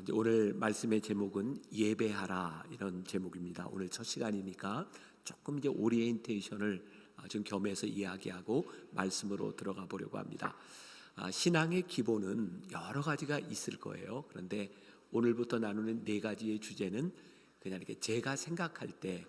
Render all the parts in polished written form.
이제 오늘 말씀의 제목은 예배하라 이런 제목입니다. 오늘 첫 시간이니까 조금 이제 오리엔테이션을 좀 겸해서 이야기하고 말씀으로 들어가 보려고 합니다. 신앙의 기본은 여러 가지가 있을 거예요. 그런데 오늘부터 나누는 네 가지의 주제는 그냥 이렇게 제가 생각할 때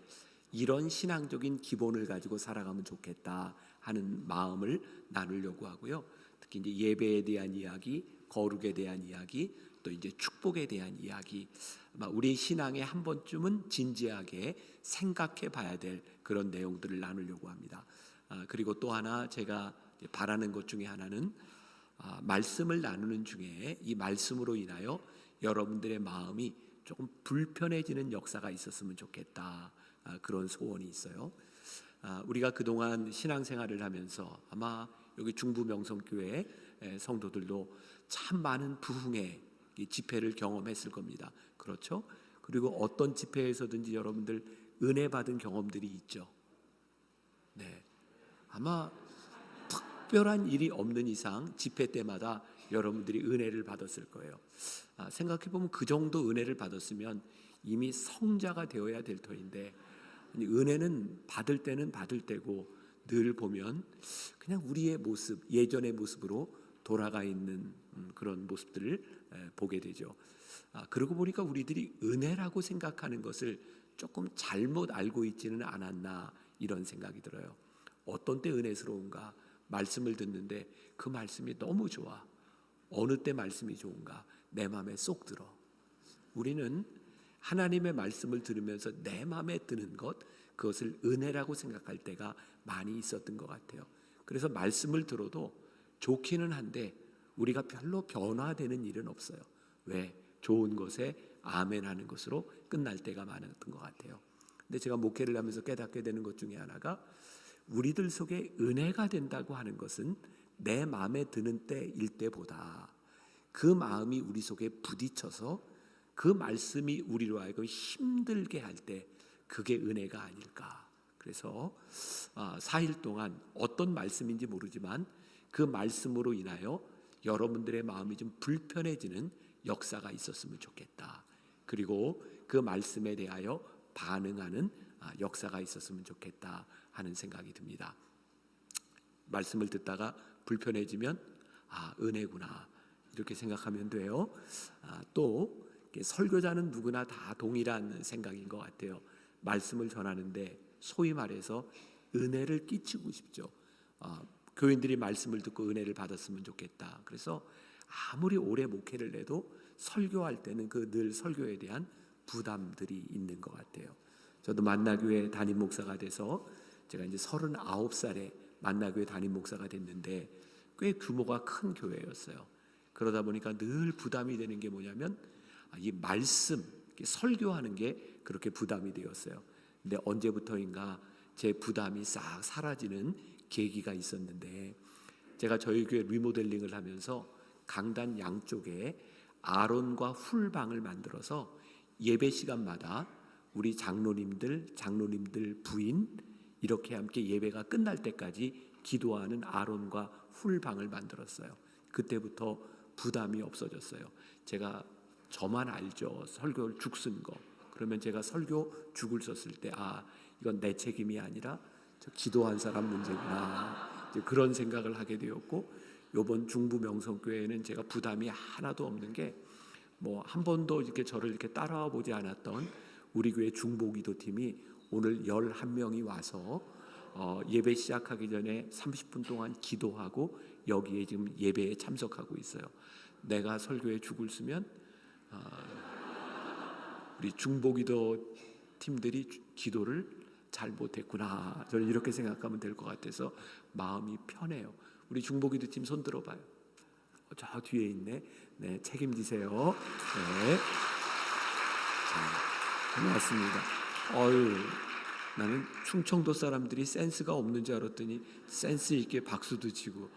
이런 신앙적인 기본을 가지고 살아가면 좋겠다 하는 마음을 나누려고 하고요. 특히 이제 예배에 대한 이야기, 거룩에 대한 이야기, 또 이제 축복에 대한 이야기, 아마 우리 신앙에 한 번쯤은 진지하게 생각해 봐야 될 그런 내용들을 나누려고 합니다. 그리고 또 하나 제가 바라는 것 중에 하나는 말씀을 나누는 중에 이 말씀으로 인하여 여러분들의 마음이 조금 불편해지는 역사가 있었으면 좋겠다. 그런 소원이 있어요. 우리가 그동안 신앙생활을 하면서 아마 여기 중부명성교회 성도들도 참 많은 부흥의 집회를 경험했을 겁니다. 그렇죠? 그리고 어떤 집회에서든지 여러분들 은혜 받은 경험들이 있죠. 네, 아마 특별한 일이 없는 이상 집회 때마다 여러분들이 은혜를 받았을 거예요. 생각해 보면 그 정도 은혜를 받았으면 이미 성자가 되어야 될 터인데, 은혜는 받을 때는 받을 때고 늘 보면 그냥 우리의 모습, 예전의 모습으로 돌아가 있는 그런 모습들을 보게 되죠. 그러고 보니까 우리들이 은혜라고 생각하는 것을 조금 잘못 알고 있지는 않았나 이런 생각이 들어요. 어떤 때 은혜스러운가? 말씀을 듣는데 그 말씀이 너무 좋아. 어느 때 말씀이 좋은가? 내 마음에 쏙 들어. 우리는 하나님의 말씀을 들으면서 내 마음에 드는 것, 그것을 은혜라고 생각할 때가 많이 있었던 것 같아요. 그래서 말씀을 들어도 좋기는 한데 우리가 별로 변화되는 일은 없어요. 왜? 좋은 것에 아멘 하는 것으로 끝날 때가 많았던 것 같아요. 근데 제가 목회를 하면서 깨닫게 되는 것 중에 하나가, 우리들 속에 은혜가 된다고 하는 것은 내 마음에 드는 때일 때보다 그 마음이 우리 속에 부딪혀서 그 말씀이 우리로 하여금 힘들게 할 때, 그게 은혜가 아닐까. 그래서 4일 동안 어떤 말씀인지 모르지만 그 말씀으로 인하여 여러분들의 마음이 좀 불편해지는 역사가 있었으면 좋겠다. 그리고 그 말씀에 대하여 반응하는 역사가 있었으면 좋겠다 하는 생각이 듭니다. 말씀을 듣다가 불편해지면 은혜구나 이렇게 생각하면 돼요. 또 설교자는 누구나 다 동일한 생각인 것 같아요. 말씀을 전하는데 소위 말해서 은혜를 끼치고 싶죠. 교인들이 말씀을 듣고 은혜를 받았으면 좋겠다. 그래서 아무리 오래 목회를 해도 설교할 때는 그 늘 설교에 대한 부담들이 있는 것 같아요. 저도 만나교회 담임 목사가 돼서 제가 이제 39살에 만나교회 담임 목사가 됐는데 꽤 규모가 큰 교회였어요. 그러다 보니까 늘 부담이 되는 게 뭐냐면 이 말씀, 설교하는 게 그렇게 부담이 되었어요. 근데 언제부터인가 제 부담이 싹 사라지는 계기가 있었는데, 제가 저희 교회 리모델링을 하면서 강단 양쪽에 아론과 훌방을 만들어서 예배 시간마다 우리 장로님들 부인 이렇게 함께 예배가 끝날 때까지 기도하는 아론과 훌방을 만들었어요. 그때부터 부담이 없어졌어요. 제가 저만 알죠. 설교를 죽 쓴 거. 그러면 제가 설교 죽을 썼을 때 이건 내 책임이 아니라 저 기도한 사람 문제구나. 이제 그런 생각을 하게 되었고, 이번 중부 명성교회에는 제가 부담이 하나도 없는 게, 한 번도 이렇게 저를 이렇게 따라와 보지 않았던 우리 교회 중보기도팀이 오늘 11명이 와서 예배 시작하기 전에 30분 동안 기도하고 여기에 지금 예배에 참석하고 있어요. 내가 설교에 죽을 쓰면 우리 중보기도 팀들이 기도를 잘 못했구나, 저는 이렇게 생각하면 될 것 같아서 마음이 편해요. 우리 중보기도 팀 손 들어봐요. 저 뒤에 있네. 네, 책임지세요. 네. 자, 고맙습니다. 나는 충청도 사람들이 센스가 없는 줄 알았더니 센스 있게 박수도 치고,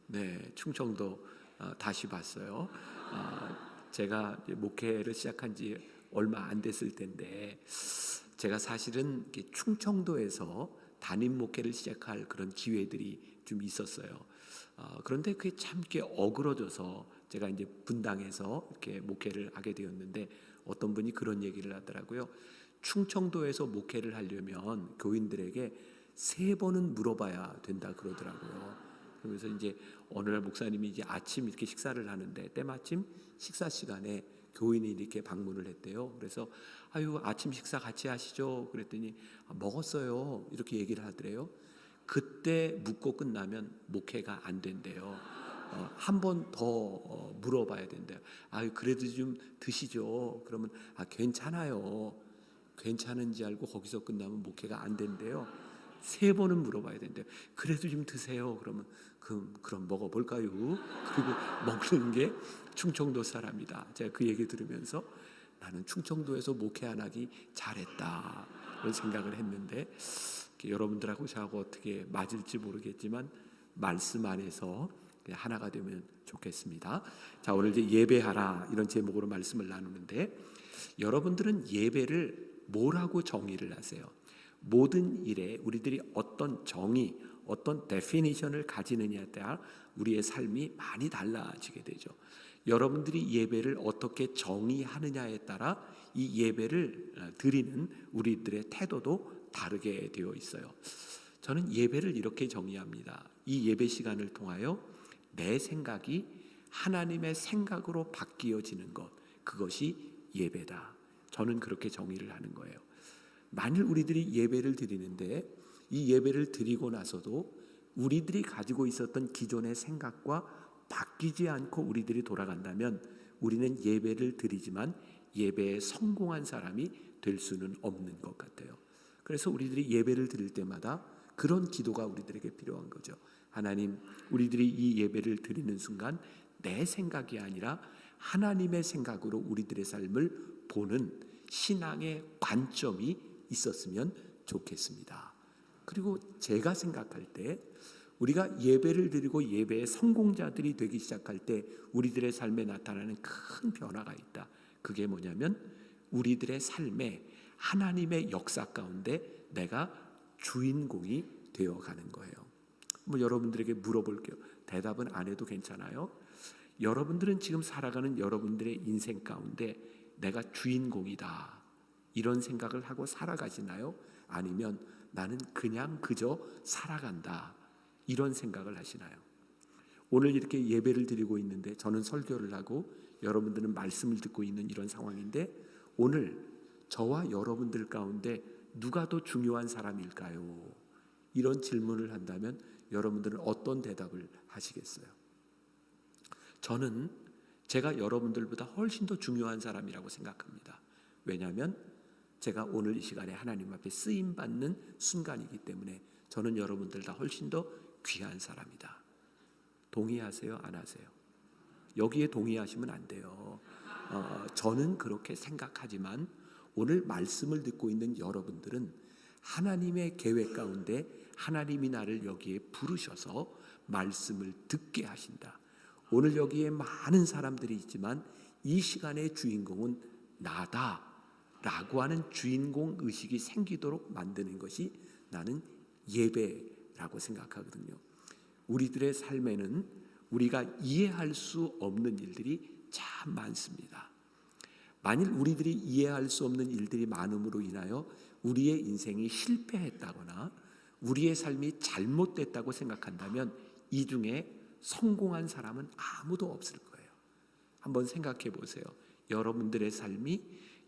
네, 충청도 다시 봤어요. 제가 목회를 시작한 지 얼마 안 됐을 텐데, 제가 사실은 충청도에서 담임 목회를 시작할 그런 기회들이 좀 있었어요. 그런데 그게 참 어그러져서 제가 이제 분당에서 이렇게 목회를 하게 되었는데 어떤 분이 그런 얘기를 하더라고요. 충청도에서 목회를 하려면 교인들에게 3번은 물어봐야 된다 그러더라고요. 그래서 이제 어느 날 목사님이 이제 아침 이렇게 식사를 하는데 때마침 식사 시간에 교인이 이렇게 방문을 했대요. 그래서 아유 아침 식사 같이 하시죠. 그랬더니 먹었어요. 이렇게 얘기를 하더래요. 그때 묻고 끝나면 목회가 안 된대요. 한 번 더 물어봐야 된대요. 아유 그래도 좀 드시죠. 그러면 괜찮아요. 괜찮은지 알고 거기서 끝나면 목회가 안 된대요. 3번은 물어봐야 된대요. 그래도 좀 드세요. 그러면 그럼 먹어볼까요? 그리고 먹는 게 충청도 사람이다. 제가 그 얘기 들으면서 나는 충청도에서 목회 안 하기 잘했다 그런 생각을 했는데 여러분들하고 저하고 어떻게 맞을지 모르겠지만 말씀 안에서 하나가 되면 좋겠습니다. 자, 오늘 이제 예배하라 이런 제목으로 말씀을 나누는데 여러분들은 예배를 뭐라고 정의를 하세요? 모든 일에 우리들이 어떤 정의, 어떤 데피니션을 가지느냐에 따라 우리의 삶이 많이 달라지게 되죠. 여러분들이 예배를 어떻게 정의하느냐에 따라 이 예배를 드리는 우리들의 태도도 다르게 되어 있어요. 저는 예배를 이렇게 정의합니다. 이 예배 시간을 통하여 내 생각이 하나님의 생각으로 바뀌어지는 것, 그것이 예배다. 저는 그렇게 정의를 하는 거예요. 만일 우리들이 예배를 드리는데 이 예배를 드리고 나서도 우리들이 가지고 있었던 기존의 생각과 바뀌지 않고 우리들이 돌아간다면 우리는 예배를 드리지만 예배에 성공한 사람이 될 수는 없는 것 같아요. 그래서 우리들이 예배를 드릴 때마다 그런 기도가 우리들에게 필요한 거죠. 하나님, 우리들이 이 예배를 드리는 순간 내 생각이 아니라 하나님의 생각으로 우리들의 삶을 보는 신앙의 관점이 있었으면 좋겠습니다. 그리고 제가 생각할 때 우리가 예배를 드리고 예배의 성공자들이 되기 시작할 때 우리들의 삶에 나타나는 큰 변화가 있다. 그게 뭐냐면 우리들의 삶에 하나님의 역사 가운데 내가 주인공이 되어가는 거예요. 여러분들에게 물어볼게요. 대답은 안 해도 괜찮아요. 여러분들은 지금 살아가는 여러분들의 인생 가운데 내가 주인공이다 이런 생각을 하고 살아가시나요? 아니면 나는 그냥 그저 살아간다 이런 생각을 하시나요? 오늘 이렇게 예배를 드리고 있는데 저는 설교를 하고 여러분들은 말씀을 듣고 있는 이런 상황인데 오늘 저와 여러분들 가운데 누가 더 중요한 사람일까요? 이런 질문을 한다면 여러분들은 어떤 대답을 하시겠어요? 저는 제가 여러분들보다 훨씬 더 중요한 사람이라고 생각합니다. 왜냐하면 제가 오늘 이 시간에 하나님 앞에 쓰임받는 순간이기 때문에 저는 여러분들보다 훨씬 더 귀한 사람이다. 동의하세요? 안 하세요? 여기에 동의하시면 안 돼요. 저는 그렇게 생각하지만 오늘 말씀을 듣고 있는 여러분들은 하나님의 계획 가운데 하나님이 나를 여기에 부르셔서 말씀을 듣게 하신다. 오늘 여기에 많은 사람들이 있지만 이 시간의 주인공은 나다 라고 하는 주인공 의식이 생기도록 만드는 것이 나는 예배라고 생각하거든요. 우리들의 삶에는 우리가 이해할 수 없는 일들이 참 많습니다. 만일 우리들이 이해할 수 없는 일들이 많음으로 인하여 우리의 인생이 실패했다거나 우리의 삶이 잘못됐다고 생각한다면 이 중에 성공한 사람은 아무도 없을 거예요. 한번 생각해 보세요. 여러분들의 삶이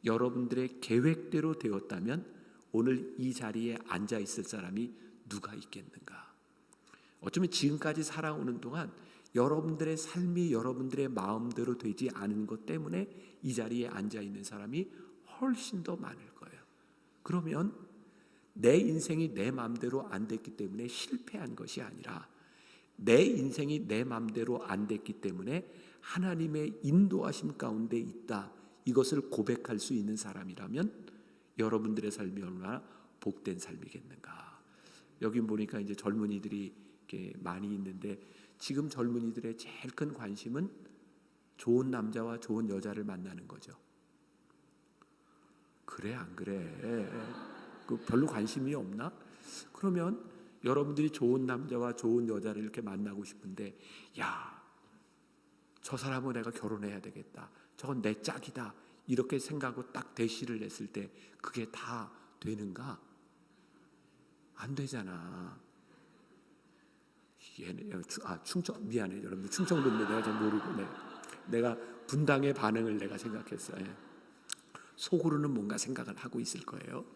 여러분들의 계획대로 되었다면 오늘 이 자리에 앉아 있을 사람이 누가 있겠는가? 어쩌면 지금까지 살아오는 동안 여러분들의 삶이 여러분들의 마음대로 되지 않은 것 때문에 이 자리에 앉아 있는 사람이 훨씬 더 많을 거예요. 그러면 내 인생이 내 마음대로 안 됐기 때문에 실패한 것이 아니라 내 인생이 내 마음대로 안 됐기 때문에 하나님의 인도하심 가운데 있다. 이것을 고백할 수 있는 사람이라면 여러분들의 삶이 얼마나 복된 삶이겠는가. 여기 보니까 이제 젊은이들이 이렇게 많이 있는데 지금 젊은이들의 제일 큰 관심은 좋은 남자와 좋은 여자를 만나는 거죠. 그래 안 그래? 별로 관심이 없나? 그러면 여러분들이 좋은 남자와 좋은 여자를 이렇게 만나고 싶은데 야 저 사람은 내가 결혼해야 되겠다, 저건 내 짝이다, 이렇게 생각하고 딱 대시를 했을 때 그게 다 되는가? 안 되잖아. 충청, 미안해 여러분, 충청도인데 내가 잘 모르고 내가 분당의 반응을 내가 생각했어요. 속으로는 뭔가 생각을 하고 있을 거예요.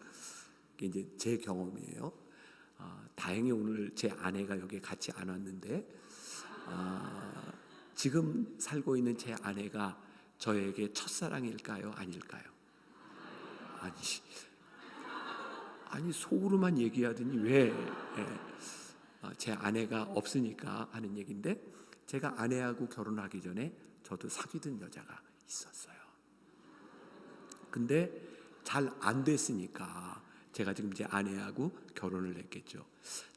이게 이제 제 경험이에요. 다행히 오늘 제 아내가 여기 같이 안 왔는데, 지금 살고 있는 제 아내가 저에게 첫사랑일까요? 아닐까요? 아니 속으로만 얘기하더니 왜 제 아내가 없으니까 하는 얘기인데, 제가 아내하고 결혼하기 전에 저도 사귀던 여자가 있었어요. 근데 잘 안 됐으니까 제가 지금 제 아내하고 결혼을 했겠죠.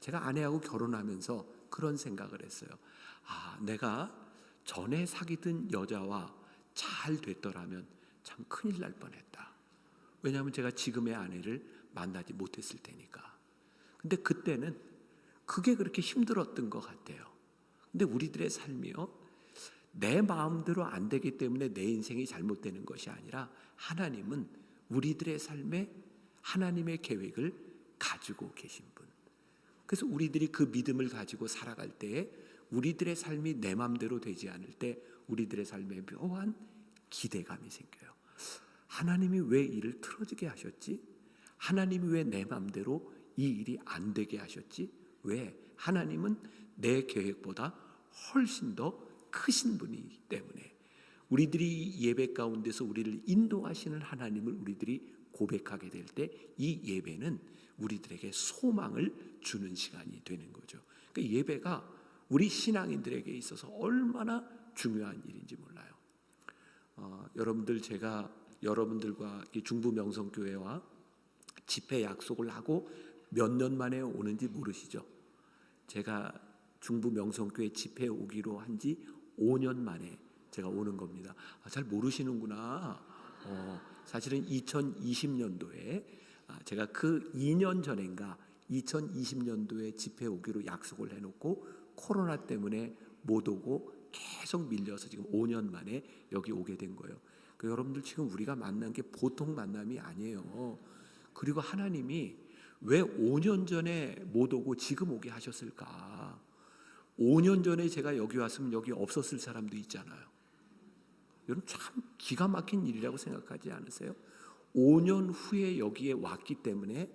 제가 아내하고 결혼하면서 그런 생각을 했어요. 내가 전에 사귀던 여자와 잘 됐더라면 참 큰일 날 뻔했다. 왜냐하면 제가 지금의 아내를 만나지 못했을 테니까. 근데 그때는 그게 그렇게 힘들었던 것 같아요. 근데 우리들의 삶이요, 내 마음대로 안 되기 때문에 내 인생이 잘못되는 것이 아니라 하나님은 우리들의 삶에 하나님의 계획을 가지고 계신 분. 그래서 우리들이 그 믿음을 가지고 살아갈 때에 우리들의 삶이 내 마음대로 되지 않을 때 우리들의 삶에 묘한 기대감이 생겨요. 하나님이 왜 일을 틀어지게 하셨지? 하나님이 왜 내 마음대로 이 일이 안 되게 하셨지? 왜? 하나님은 내 계획보다 훨씬 더 크신 분이기 때문에 우리들이 예배 가운데서 우리를 인도하시는 하나님을 우리들이 고백하게 될 때 이 예배는 우리들에게 소망을 주는 시간이 되는 거죠. 그러니까 예배가 우리 신앙인들에게 있어서 얼마나 중요한 일인지 몰라요. 여러분들, 제가 여러분들과 중부 명성교회와 집회 약속을 하고 몇 년 만에 오는지 모르시죠? 제가 중부 명성교회 집회 오기로 한 지 5년 만에 제가 오는 겁니다. 잘 모르시는구나. 사실은 2020년도에 제가 그 2년 전인가 2020년도에 집회 오기로 약속을 해놓고 코로나 때문에 못 오고 계속 밀려서 지금 5년 만에 여기 오게 된 거예요. 그러니까 여러분들, 지금 우리가 만난 게 보통 만남이 아니에요. 그리고 하나님이 왜 5년 전에 못 오고 지금 오게 하셨을까? 5년 전에 제가 여기 왔으면 여기 없었을 사람도 있잖아요. 여러분, 참 기가 막힌 일이라고 생각하지 않으세요? 5년 후에 여기에 왔기 때문에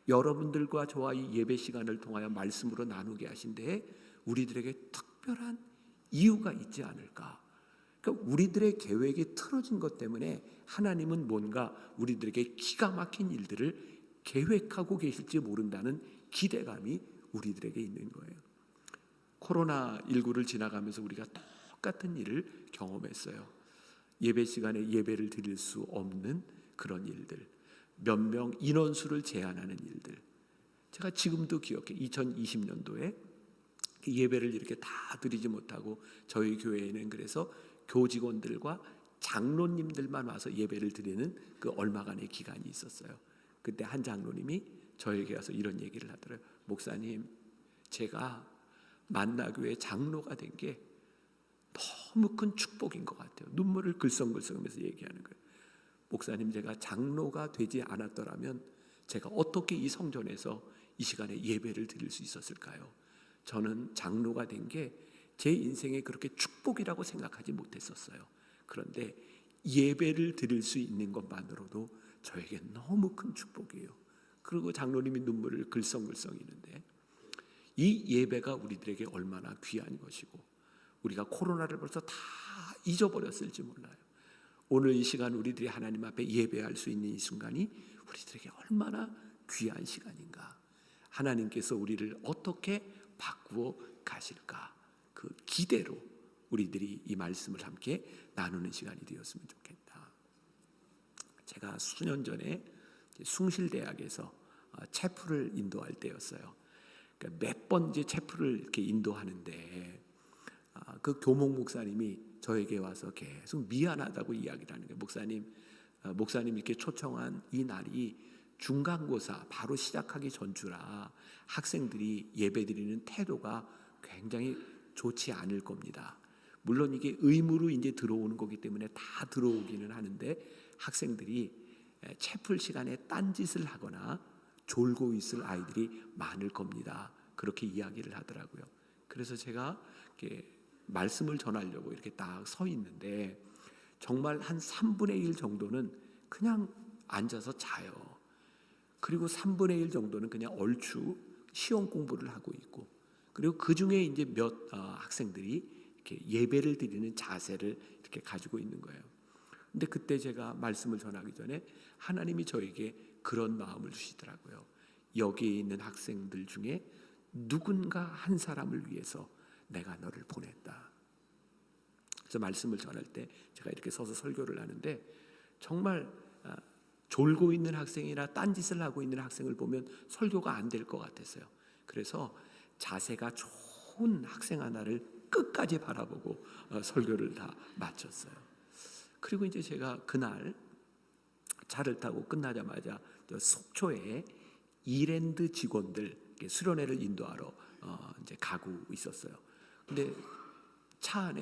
여러분들과 저와 이 예배 시간을 통하여 말씀으로 나누게 하신 데에 우리들에게 특별한 이유가 있지 않을까? 그러니까 우리들의 계획이 틀어진 것 때문에 하나님은 뭔가 우리들에게 기가 막힌 일들을 계획하고 계실지 모른다는 기대감이 우리들에게 있는 거예요. 코로나19를 지나가면서 우리가 똑같은 일을 경험했어요. 예배 시간에 예배를 드릴 수 없는 그런 일들, 몇 명 인원수를 제한하는 일들. 제가 지금도 기억해. 2020년도에 예배를 이렇게 다 드리지 못하고 저희 교회에는 그래서 교직원들과 장로님들만 와서 예배를 드리는 그 얼마간의 기간이 있었어요. 그때 한 장로님이 저에게 와서 이런 얘기를 하더라고요. 목사님, 제가 만나교회 장로가 된 게 너무 큰 축복인 것 같아요. 눈물을 글썽글썽하면서 얘기하는 거예요. 목사님, 제가 장로가 되지 않았더라면 제가 어떻게 이 성전에서 이 시간에 예배를 드릴 수 있었을까요? 저는 장로가 된 게 제 인생에 그렇게 축복이라고 생각하지 못했었어요. 그런데 예배를 드릴 수 있는 것만으로도 저에게 너무 큰 축복이에요. 그리고 장로님이 눈물을 글썽글썽이는데, 이 예배가 우리들에게 얼마나 귀한 것이고 우리가 코로나를 벌써 다 잊어버렸을지 몰라요. 오늘 이 시간 우리들이 하나님 앞에 예배할 수 있는 이 순간이 우리들에게 얼마나 귀한 시간인가. 하나님께서 우리를 어떻게 바꾸어 가실까, 그 기대로 우리들이 이 말씀을 함께 나누는 시간이 되었으면 좋겠다. 제가 수년 전에 숭실대학에서 체프를 인도할 때였어요. 그러니까 몇 번 이제 체프를 이렇게 인도하는데 그 교목 목사님이 저에게 와서 계속 미안하다고 이야기를 하는 거예요. 목사님 이렇게 초청한 이 날이 중간고사 바로 시작하기 전주라 학생들이 예배드리는 태도가 굉장히 좋지 않을 겁니다. 물론 이게 의무로 이제 들어오는 거기 때문에 다 들어오기는 하는데 학생들이 채플 시간에 딴짓을 하거나 졸고 있을 아이들이 많을 겁니다. 그렇게 이야기를 하더라고요. 그래서 제가 이렇게 말씀을 전하려고 이렇게 딱 서 있는데 정말 한 3분의 1 정도는 그냥 앉아서 자요. 그리고 3분의 1 정도는 그냥 얼추 시험 공부를 하고 있고, 그리고 그 중에 이제 몇 학생들이 이렇게 예배를 드리는 자세를 이렇게 가지고 있는 거예요. 근데 그때 제가 말씀을 전하기 전에 하나님이 저에게 그런 마음을 주시더라고요. 여기에 있는 학생들 중에 누군가 한 사람을 위해서 내가 너를 보냈다. 그래서 말씀을 전할 때 제가 이렇게 서서 설교를 하는데 정말 졸고 있는 학생이나 딴짓을 하고 있는 학생을 보면 설교가 안 될 것 같았어요. 그래서 자세가 좋은 학생 하나를 끝까지 바라보고 설교를 다 마쳤어요. 그리고 이제 제가 그날 차를 타고 끝나자마자 속초에 이랜드 직원들 수련회를 인도하러 이제 가고 있었어요. 근데 차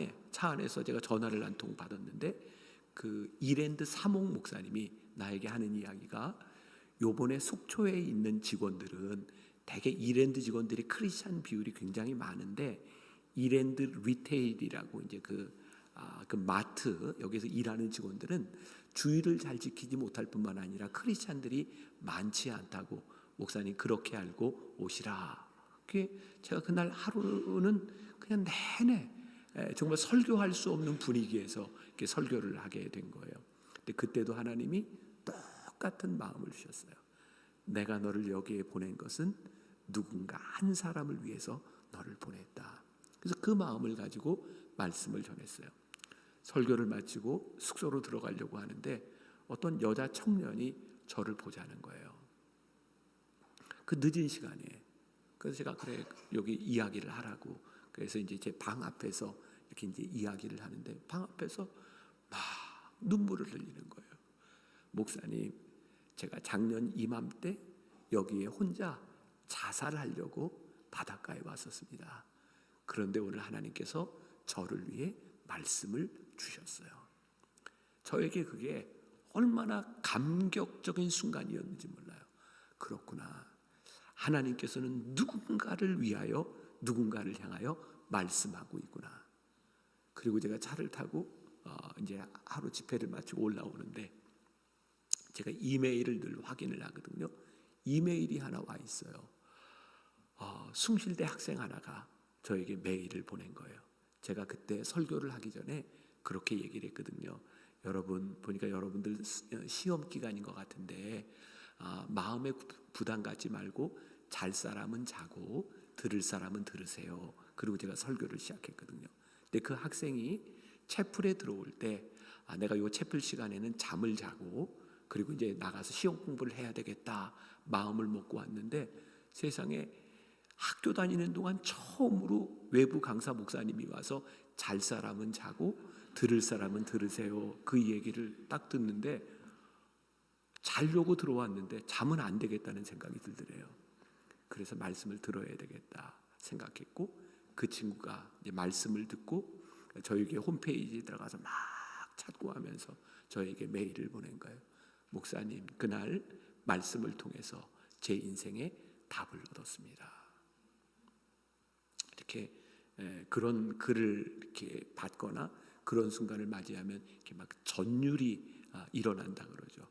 안에서 제가 전화를 한 통 받았는데 그 이랜드 사목 목사님이 나에게 하는 이야기가 요번에 속초에 있는 직원들은 대개 이랜드 직원들이 크리스찬 비율이 굉장히 많은데 이랜드 리테일이라고 이제 그 마트 여기서 일하는 직원들은 주의를 잘 지키지 못할 뿐만 아니라 크리스찬들이 많지 않다고 목사님 그렇게 알고 오시라. 그게 제가 그날 하루는 그냥 내내 정말 설교할 수 없는 분위기에서 이렇게 설교를 하게 된 거예요. 근데 그때도 하나님이 똑같은 마음을 주셨어요. 내가 너를 여기에 보낸 것은 누군가 한 사람을 위해서 너를 보냈다. 그래서 그 마음을 가지고 말씀을 전했어요. 설교를 마치고 숙소로 들어가려고 하는데 어떤 여자 청년이 저를 보자는 거예요. 그 늦은 시간에. 그래서 제가 그래 여기 이야기를 하라고. 그래서 이제 제 방 앞에서 이렇게 이제 이야기를 하는데 방 앞에서 막 눈물을 흘리는 거예요. 목사님, 제가 작년 이맘때 여기에 혼자 자살하려고 바닷가에 왔었습니다. 그런데 오늘 하나님께서 저를 위해 말씀을 주셨어요. 저에게 그게 얼마나 감격적인 순간이었는지 몰라요. 그렇구나. 하나님께서는 누군가를 위하여 누군가를 향하여 말씀하고 있구나. 그리고 제가 차를 타고 이제 하루 집회를 마치고 올라오는데 제가 이메일을 늘 확인을 하거든요. 이메일이 하나 와 있어요. 숭실대 학생 하나가 저에게 메일을 보낸 거예요. 제가 그때 설교를 하기 전에 그렇게 얘기를 했거든요. 여러분 보니까 여러분들 시험 기간인 것 같은데 마음에 부담 갖지 말고 잘 사람은 자고 들을 사람은 들으세요. 그리고 제가 설교를 시작했거든요. 근데 그 학생이 채플에 들어올 때 내가 요 채플 시간에는 잠을 자고 그리고 이제 나가서 시험 공부를 해야 되겠다 마음을 먹고 왔는데 세상에 학교 다니는 동안 처음으로 외부 강사 목사님이 와서 잘 사람은 자고 들을 사람은 들으세요. 그 얘기를 딱 듣는데 자려고 들어왔는데 잠은 안 되겠다는 생각이 들더래요. 그래서 말씀을 들어야 되겠다 생각했고 그 친구가 이제 말씀을 듣고 저에게 홈페이지에 들어가서 막 찾고 하면서 저에게 메일을 보낸 거예요. 목사님, 그날 말씀을 통해서 제 인생에 답을 얻었습니다. 이렇게 그런 글을 이렇게 받거나 그런 순간을 맞이하면 이렇게 막 전율이 일어난다 그러죠.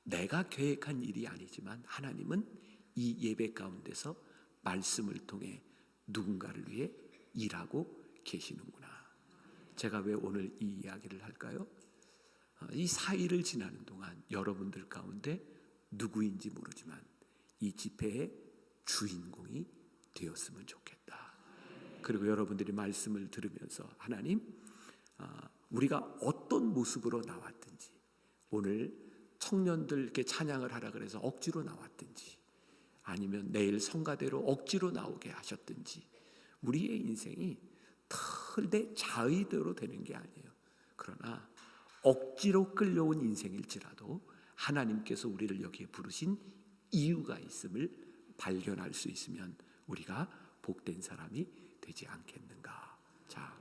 내가 계획한 일이 아니지만 하나님은 이 예배 가운데서 말씀을 통해 누군가를 위해 일하고 계시는구나. 제가 왜 오늘 이 이야기를 할까요? 이 4일을 지나는 동안 여러분들 가운데 누구인지 모르지만 이 집회의 주인공이 되었으면 좋겠다. 그리고 여러분들이 말씀을 들으면서 하나님, 우리가 어떤 모습으로 나왔든지 오늘 청년들 이렇게 찬양을 하라 그래서 억지로 나왔든지 아니면 내일 성가대로 억지로 나오게 하셨든지 우리의 인생이 내 자의대로 되는 게 아니에요. 그러나 억지로 끌려온 인생일지라도 하나님께서 우리를 여기에 부르신 이유가 있음을 발견할 수 있으면 우리가 복된 사람이 되지 않겠는가. 자,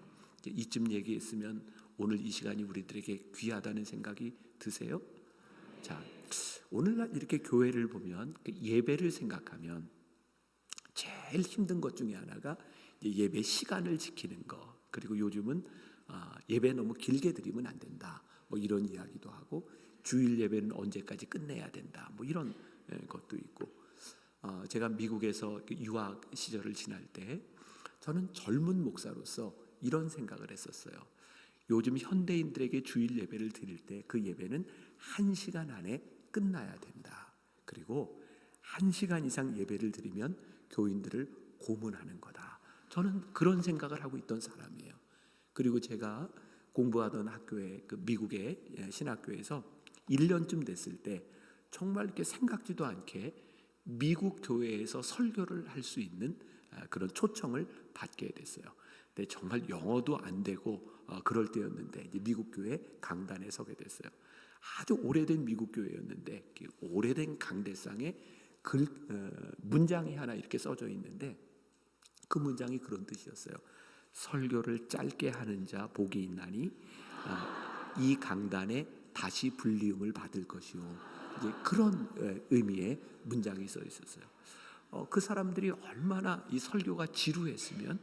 이쯤 얘기했으면 오늘 이 시간이 우리들에게 귀하다는 생각이 드세요? 자, 오늘날 이렇게 교회를 보면 예배를 생각하면 제일 힘든 것 중에 하나가 예배 시간을 지키는 거. 그리고 요즘은 예배 너무 길게 드리면 안 된다. 뭐 이런 이야기도 하고 주일 예배는 언제까지 끝내야 된다. 뭐 이런 것도 있고. 제가 미국에서 유학 시절을 지날 때 저는 젊은 목사로서 이런 생각을 했었어요. 요즘 현대인들에게 주일 예배를 드릴 때 그 예배는 1시간 안에 끝나야 된다. 그리고 1시간 이상 예배를 드리면 교인들을 고문하는 거다. 저는 그런 생각을 하고 있던 사람이에요. 그리고 제가 공부하던 학교에 미국의 신학교에서 1년쯤 됐을 때 정말 이렇게 생각지도 않게 미국 교회에서 설교를 할 수 있는 그런 초청을 받게 됐어요. 근데 정말 영어도 안 되고 그럴 때였는데 이제 미국 교회 강단에 서게 됐어요. 아주 오래된 미국 교회였는데 오래된 강대상에 문장이 하나 이렇게 써져 있는데 그 문장이 그런 뜻이었어요. 설교를 짧게 하는 자 복이 있나니 이 강단에 다시 불리움을 받을 것이요. 이제 그런 의미의 문장이 써 있었어요. 그 사람들이 얼마나 이 설교가 지루했으면,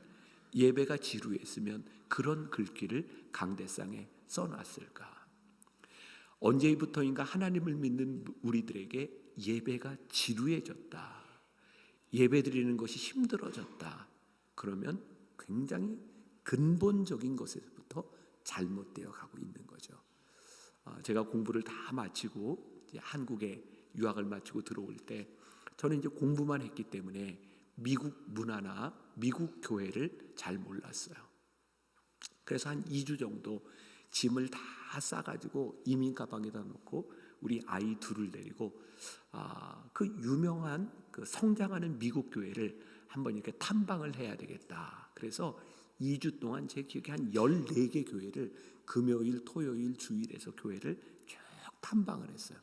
예배가 지루했으면 그런 글귀를 강대상에 써놨을까. 언제부터인가 하나님을 믿는 우리들에게 예배가 지루해졌다, 예배 드리는 것이 힘들어졌다, 그러면 굉장히 근본적인 것에서부터 잘못되어 가고 있는 거죠. 제가 공부를 다 마치고 이제 한국에 유학을 마치고 들어올 때 저는 이제 공부만 했기 때문에 미국 문화나 미국 교회를 잘 몰랐어요. 그래서 한 2주 정도 짐을 다 싸가지고 이민 가방에다 놓고 우리 아이 둘을 데리고 그 유명한 그 성장하는 미국 교회를 한번 이렇게 탐방을 해야 되겠다. 그래서 2주 동안 제 기억에 한 14개 교회를 금요일, 토요일, 주일에서 교회를 쭉 탐방을 했어요.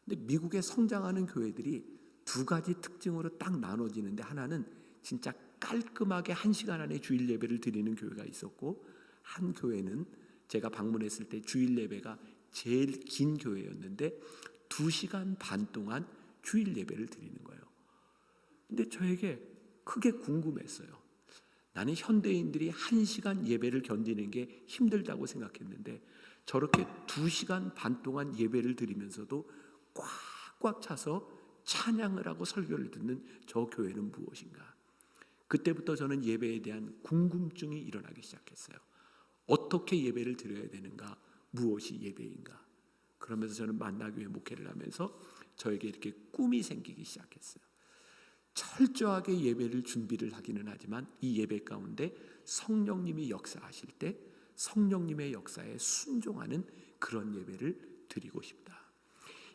근데 미국의 성장하는 교회들이 두 가지 특징으로 딱 나눠지는데, 하나는 진짜 깔끔하게 1시간 안에 주일 예배를 드리는 교회가 있었고, 한 교회는 제가 방문했을 때 주일 예배가 제일 긴 교회였는데 2시간 반 동안 주일 예배를 드리는 거예요. 근데 저에게 크게 궁금했어요. 나는 현대인들이 1시간 예배를 견디는 게 힘들다고 생각했는데 저렇게 2시간 반 동안 예배를 드리면서도 꽉꽉 차서 찬양을 하고 설교를 듣는 저 교회는 무엇인가. 그때부터 저는 예배에 대한 궁금증이 일어나기 시작했어요. 어떻게 예배를 드려야 되는가, 무엇이 예배인가. 그러면서 저는 만나교회 목회를 하면서 저에게 이렇게 꿈이 생기기 시작했어요. 철저하게 예배를 준비를 하기는 하지만 이 예배 가운데 성령님이 역사하실 때 성령님의 역사에 순종하는 그런 예배를 드리고 싶다.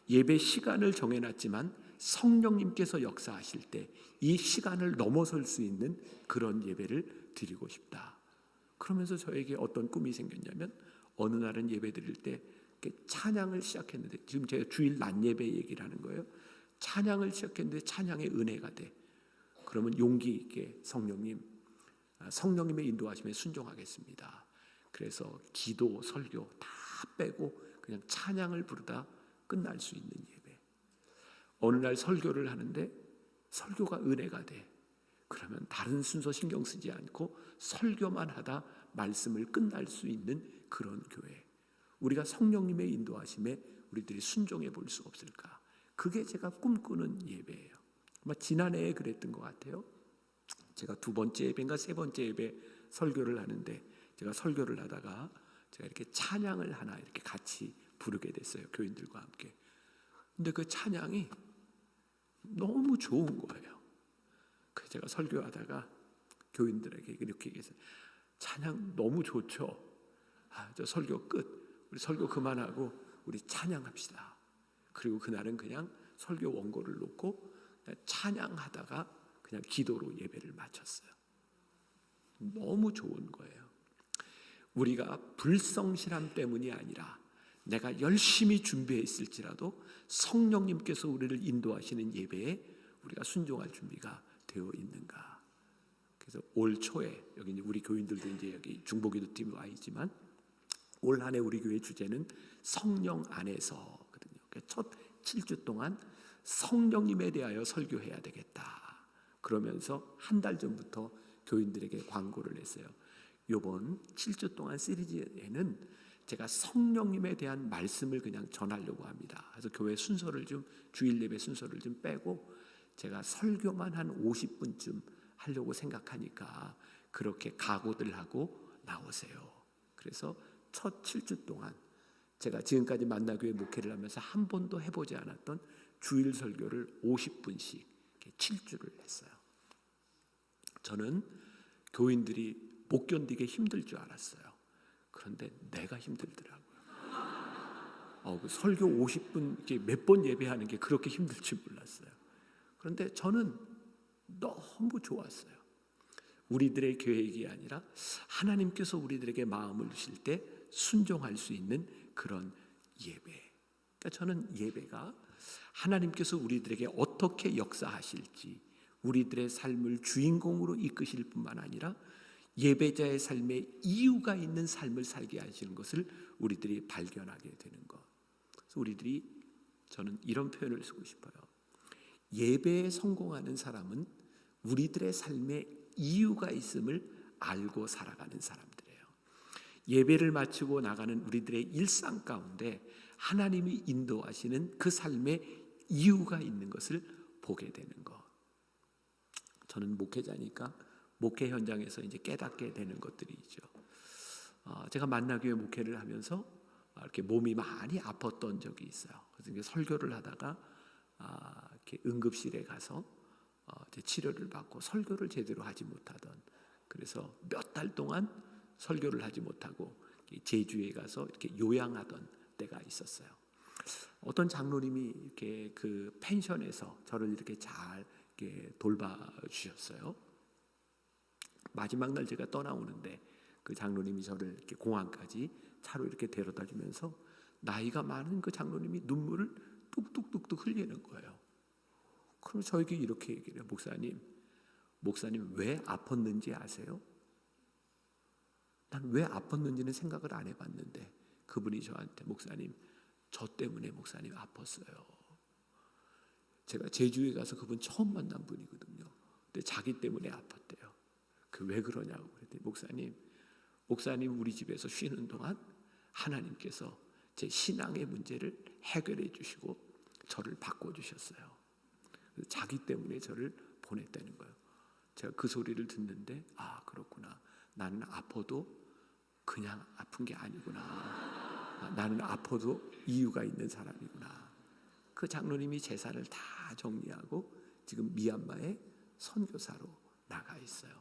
예배 시간을 정해놨지만 성령님께서 역사하실 때 이 시간을 넘어설 수 있는 그런 예배를 드리고 싶다. 그러면서 저에게 어떤 꿈이 생겼냐면, 어느 날은 예배 드릴 때 찬양을 시작했는데, 지금 제가 주일 낮 예배 얘기를 하는 거예요. 찬양을 시작했는데 찬양의 은혜가 돼. 그러면 용기 있게 성령님의 인도하심에 순종하겠습니다. 그래서 기도, 설교 다 빼고 그냥 찬양을 부르다 끝날 수 있는 예배. 어느 날 설교를 하는데 설교가 은혜가 돼. 그러면 다른 순서 신경 쓰지 않고 설교만 하다 말씀을 끝날 수 있는 그런 교회. 우리가 성령님의 인도하심에 우리들이 순종해 볼 수 없을까? 그게 제가 꿈꾸는 예배예요. 아마 지난해에 그랬던 것 같아요. 제가 2번째 예배인가 3번째 예배 설교를 하는데, 제가 설교를 하다가 제가 이렇게 찬양을 하나 이렇게 같이 부르게 됐어요. 교인들과 함께. 근데 그 찬양이 너무 좋은 거예요. 그래서 제가 설교하다가 교인들에게 이렇게 얘기했어요. 찬양 너무 좋죠. 저 설교 끝. 우리 설교 그만하고 우리 찬양합시다. 그리고 그날은 그냥 설교 원고를 놓고 그냥 찬양하다가 그냥 기도로 예배를 마쳤어요. 너무 좋은 거예요. 우리가 불성실함 때문이 아니라 내가 열심히 준비했을지라도 성령님께서 우리를 인도하시는 예배에 우리가 순종할 준비가 되어 있는가. 그래서 올 초에 여기 이제 우리 교인들도 이제 여기 중보기도팀 와 있지만 올 한해 우리 교회 주제는 성령 안에서거든요. 첫 7주 동안 성령님에 대하여 설교해야 되겠다. 그러면서 한 달 전부터 교인들에게 광고를 했어요. 이번 7주 동안 시리즈에는 제가 성령님에 대한 말씀을 그냥 전하려고 합니다. 그래서 교회 순서를 좀 주일 예배 순서를 좀 빼고 제가 설교만 한 50분쯤 하려고 생각하니까 그렇게 각오들 하고 나오세요. 그래서 첫 7주 동안 제가 지금까지 만나교회 목회를 하면서 한 번도 해보지 않았던 주일 설교를 50분씩 7주를 했어요. 저는 교인들이 못 견디게 힘들 줄 알았어요. 그런데 내가 힘들더라고요. 그 설교 50분 몇 번 예배하는 게 그렇게 힘들 줄 몰랐어요. 그런데 저는 너무 좋았어요. 우리들의 계획이 아니라 하나님께서 우리들에게 마음을 주실 때 순종할 수 있는 그런 예배. 그러니까 저는 예배가 하나님께서 우리들에게 어떻게 역사하실지 우리들의 삶을 주인공으로 이끄실 뿐만 아니라 예배자의 삶에 이유가 있는 삶을 살게 하시는 것을 우리들이 발견하게 되는 것. 그래서 저는 이런 표현을 쓰고 싶어요. 예배에 성공하는 사람은 우리들의 삶에 이유가 있음을 알고 살아가는 사람들이에요. 예배를 마치고 나가는 우리들의 일상 가운데 하나님이 인도하시는 그 삶에 이유가 있는 것을 보게 되는 것. 저는 목회자니까 목회 현장에서 이제 깨닫게 되는 것들이 있죠. 제가 만나교회 목회를 하면서 이렇게 몸이 많이 아팠던 적이 있어요. 그래서 이제 설교를 하다가 이렇게 응급실에 가서 치료를 받고 설교를 제대로 하지 못하던, 그래서 몇 달 동안 설교를 하지 못하고 제주에 가서 이렇게 요양하던 때가 있었어요. 어떤 장로님이 이렇게 그 펜션에서 저를 이렇게 잘 이렇게 돌봐주셨어요. 마지막 날 제가 떠나오는데 그 장로님이 저를 이렇게 공항까지 차로 이렇게 데려다 주면서 나이가 많은 그 장로님이 눈물을 뚝뚝뚝뚝 흘리는 거예요. 그럼 저에게 이렇게 얘기를 해요. 목사님 왜 아팠는지 아세요? 난 왜 아팠는지는 생각을 안 해봤는데 그분이 저한테 목사님 저 때문에 목사님 아팠어요. 제가 제주에 가서 그분 처음 만난 분이거든요. 근데 자기 때문에 아팠대요. 그 왜 그러냐고 그랬더니 목사님 우리 집에서 쉬는 동안 하나님께서 제 신앙의 문제를 해결해 주시고 저를 바꿔주셨어요. 자기 때문에 저를 보냈다는 거예요. 제가 그 소리를 듣는데 그렇구나. 나는 아파도 그냥 아픈 게 아니구나. 나는 아파도 이유가 있는 사람이구나. 그 장로님이 재산을 다 정리하고 지금 미얀마에 선교사로 나가 있어요.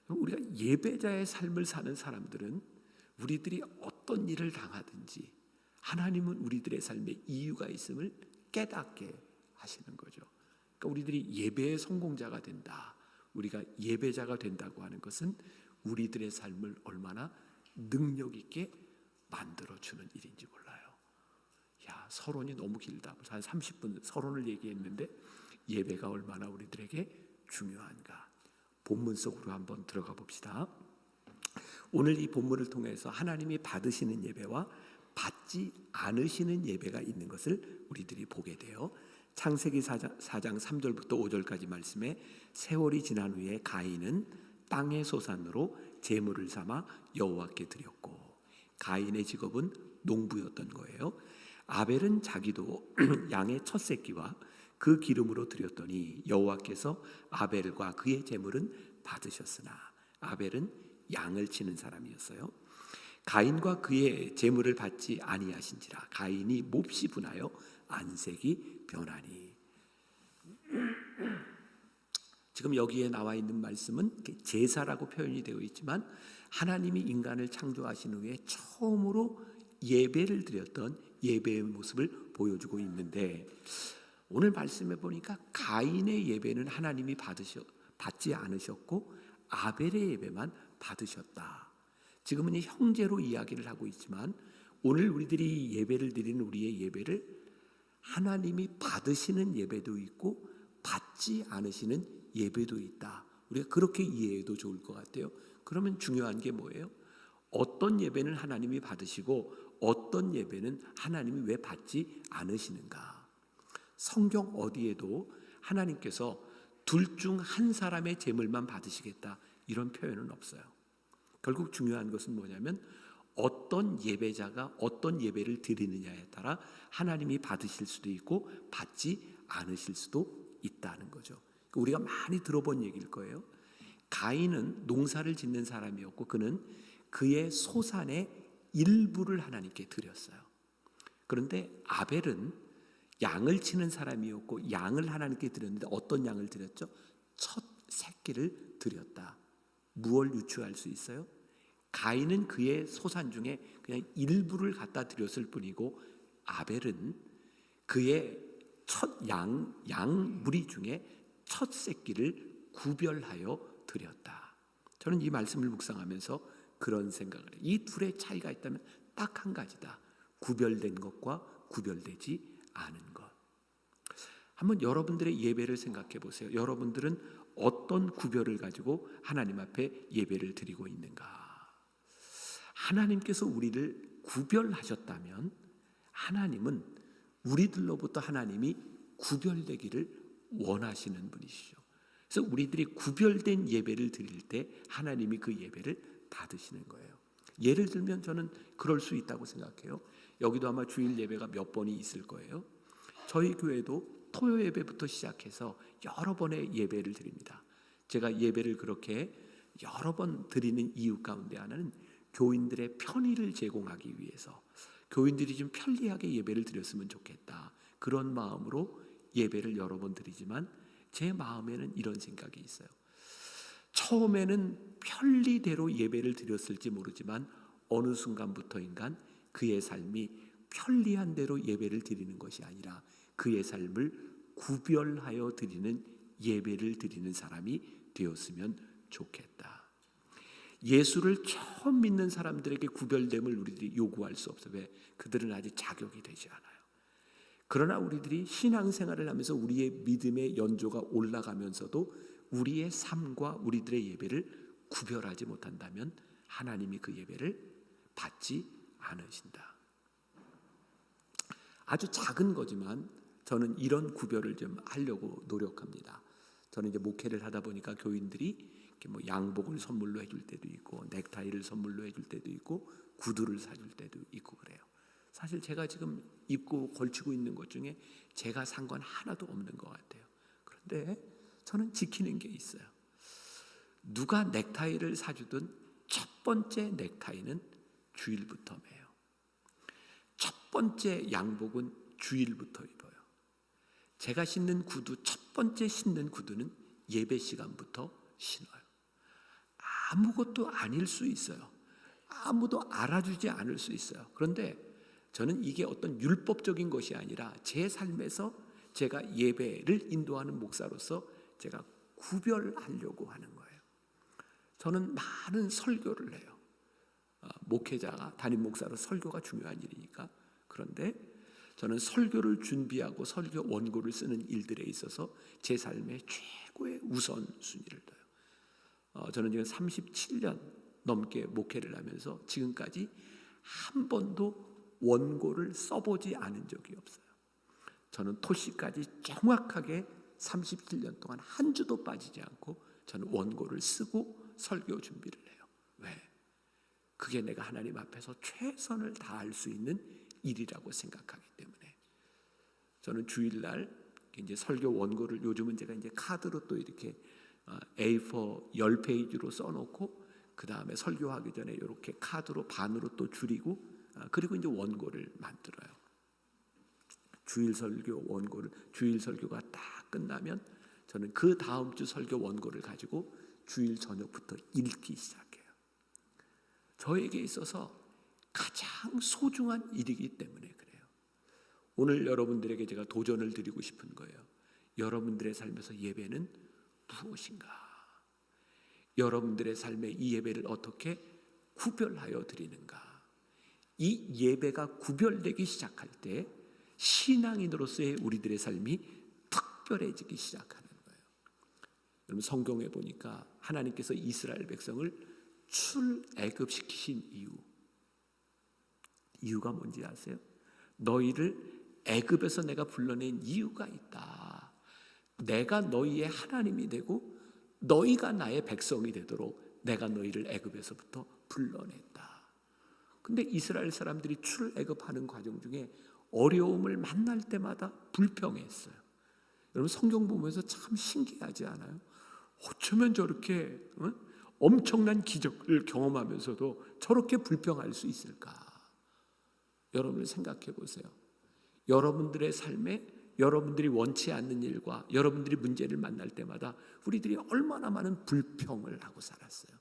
우리가 예배자의 삶을 사는 사람들은 우리들이 어떤 일을 당하든지 하나님은 우리들의 삶에 이유가 있음을 깨닫게 하시는 거죠. 그러니까 우리들이 예배의 성공자가 된다, 우리가 예배자가 된다고 하는 것은 우리들의 삶을 얼마나 능력 있게 만들어주는 일인지 몰라요. 서론이 너무 길다. 한 30분 서론을 얘기했는데 예배가 얼마나 우리들에게 중요한가. 본문 속으로 한번 들어가 봅시다. 오늘 이 본문을 통해서 하나님이 받으시는 예배와 받지 않으시는 예배가 있는 것을 우리들이 보게 돼요. 창세기 4장 3절부터 5절까지 말씀에 세월이 지난 후에 가인은 땅의 소산으로 제물을 삼아 여호와께 드렸고, 가인의 직업은 농부였던 거예요. 아벨은 자기도 양의 첫 새끼와 그 기름으로 드렸더니 여호와께서 아벨과 그의 제물은 받으셨으나 아벨은 양을 치는 사람이었어요. 가인과 그의 제물을 받지 아니하신지라 가인이 몹시 분하여 안색이 변하니. 지금 여기에 나와 있는 말씀은 제사라고 표현이 되어 있지만 하나님이 인간을 창조하신 후에 처음으로 예배를 드렸던 예배의 모습을 보여주고 있는데, 오늘 말씀에 보니까 가인의 예배는 하나님이 받지 않으셨고 아벨의 예배만 받으셨다. 지금은 형제로 이야기를 하고 있지만 오늘 우리들이 예배를 드리는 우리의 예배를 하나님이 받으시는 예배도 있고 받지 않으시는 예배도 있다. 우리가 그렇게 이해해도 좋을 것 같아요. 그러면 중요한 게 뭐예요? 어떤 예배는 하나님이 받으시고 어떤 예배는 하나님이 왜 받지 않으시는가? 성경 어디에도 하나님께서 둘 중 한 사람의 제물만 받으시겠다 이런 표현은 없어요. 결국 중요한 것은 뭐냐면 어떤 예배자가 어떤 예배를 드리느냐에 따라 하나님이 받으실 수도 있고 받지 않으실 수도 있다는 거죠. 우리가 많이 들어본 얘기일 거예요. 가인은 농사를 짓는 사람이었고 그는 그의 소산의 일부를 하나님께 드렸어요. 그런데 아벨은 양을 치는 사람이었고 양을 하나님께 드렸는데 어떤 양을 드렸죠? 첫 새끼를 드렸다. 무엇을 유추할 수 있어요? 가인은 그의 소산 중에 그냥 일부를 갖다 드렸을 뿐이고 아벨은 그의 첫 양 무리 중에 첫 새끼를 구별하여 드렸다. 저는 이 말씀을 묵상하면서 그런 생각을 해요. 이 둘의 차이가 있다면 딱 한 가지다. 구별된 것과 구별되지 않은 것. 한번 여러분들의 예배를 생각해 보세요. 여러분들은 어떤 구별을 가지고 하나님 앞에 예배를 드리고 있는가? 하나님께서 우리를 구별하셨다면 하나님은 우리들로부터 하나님이 구별되기를 원하시는 분이시죠. 그래서 우리들이 구별된 예배를 드릴 때 하나님이 그 예배를 받으시는 거예요. 예를 들면 저는 그럴 수 있다고 생각해요. 여기도 아마 주일 예배가 몇 번이 있을 거예요. 저희 교회도 토요 예배부터 시작해서 여러 번의 예배를 드립니다. 제가 예배를 그렇게 여러 번 드리는 이유 가운데 하나는 교인들의 편의를 제공하기 위해서 교인들이 좀 편리하게 예배를 드렸으면 좋겠다. 그런 마음으로 예배를 여러 번 드리지만 제 마음에는 이런 생각이 있어요. 처음에는 편리대로 예배를 드렸을지 모르지만 어느 순간부터인가 그의 삶이 편리한 대로 예배를 드리는 것이 아니라 그의 삶을 구별하여 드리는 예배를 드리는 사람이 되었으면 좋겠다. 예수를 처음 믿는 사람들에게 구별됨을 우리들이 요구할 수 없어요. 왜? 그들은 아직 자격이 되지 않아요. 그러나 우리들이 신앙생활을 하면서 우리의 믿음의 연조가 올라가면서도 우리의 삶과 우리들의 예배를 구별하지 못한다면 하나님이 그 예배를 받지 않으신다. 아주 작은 거지만 저는 이런 구별을 좀 하려고 노력합니다. 저는 이제 목회를 하다 보니까 교인들이 이렇게 뭐 양복을 선물로 해줄 때도 있고 넥타이를 선물로 해줄 때도 있고 구두를 사줄 때도 있고 그래요. 사실 제가 지금 입고 걸치고 있는 것 중에 제가 산 건 하나도 없는 것 같아요. 그런데 저는 지키는 게 있어요. 누가 넥타이를 사주든 첫 번째 넥타이는 주일부터 매요. 첫 번째 양복은 주일부터 입어요. 제가 신는 구두, 첫 번째 신는 구두는 예배 시간부터 신어요. 아무것도 아닐 수 있어요. 아무도 알아주지 않을 수 있어요. 그런데 저는 이게 어떤 율법적인 것이 아니라 제 삶에서 제가 예배를 인도하는 목사로서 제가 구별하려고 하는 거예요. 저는 많은 설교를 해요. 목회자가 담임 목사로 설교가 중요한 일이니까. 그런데 저는 설교를 준비하고 설교 원고를 쓰는 일들에 있어서 제 삶의 최고의 우선순위를 둬요. 저는 지금 37년 넘게 목회를 하면서 지금까지 한 번도 원고를 써보지 않은 적이 없어요. 저는 토시까지 정확하게 37년 동안 한 주도 빠지지 않고 저는 원고를 쓰고 설교 준비를 해요. 왜? 그게 내가 하나님 앞에서 최선을 다할 수 있는 일이라고 생각하기 때문에. 저는 주일날 이제 설교 원고를 요즘은 제가 이제 카드로 또 이렇게 A4 10페이지로 써놓고 그 다음에 설교하기 전에 이렇게 카드로 반으로 또 줄이고 그리고 이제 원고를 만들어요. 주일 설교 원고를 주일 설교가 딱 끝나면 저는 그 다음 주 설교 원고를 가지고 주일 저녁부터 읽기 시작해요. 저에게 있어서 가장 소중한 일이기 때문에 그래요. 오늘 여러분들에게 제가 도전을 드리고 싶은 거예요. 여러분들의 삶에서 예배는 무엇인가? 여러분들의 삶에 이 예배를 어떻게 구별하여 드리는가? 이 예배가 구별되기 시작할 때 신앙인으로서의 우리들의 삶이 특별해지기 시작하는 거예요. 여러분 성경에 보니까 하나님께서 이스라엘 백성을 출애굽시키신 이유가 뭔지 아세요? 너희를 애굽에서 내가 불러낸 이유가 있다. 내가 너희의 하나님이 되고 너희가 나의 백성이 되도록 내가 너희를 애굽에서부터 불러냈다. 근데 이스라엘 사람들이 출애굽하는 과정 중에 어려움을 만날 때마다 불평했어요. 여러분 성경 보면서 참 신기하지 않아요? 어쩌면 저렇게 엄청난 기적을 경험하면서도 저렇게 불평할 수 있을까? 여러분 생각해 보세요. 여러분들의 삶에 여러분들이 원치 않는 일과 여러분들이 문제를 만날 때마다 우리들이 얼마나 많은 불평을 하고 살았어요.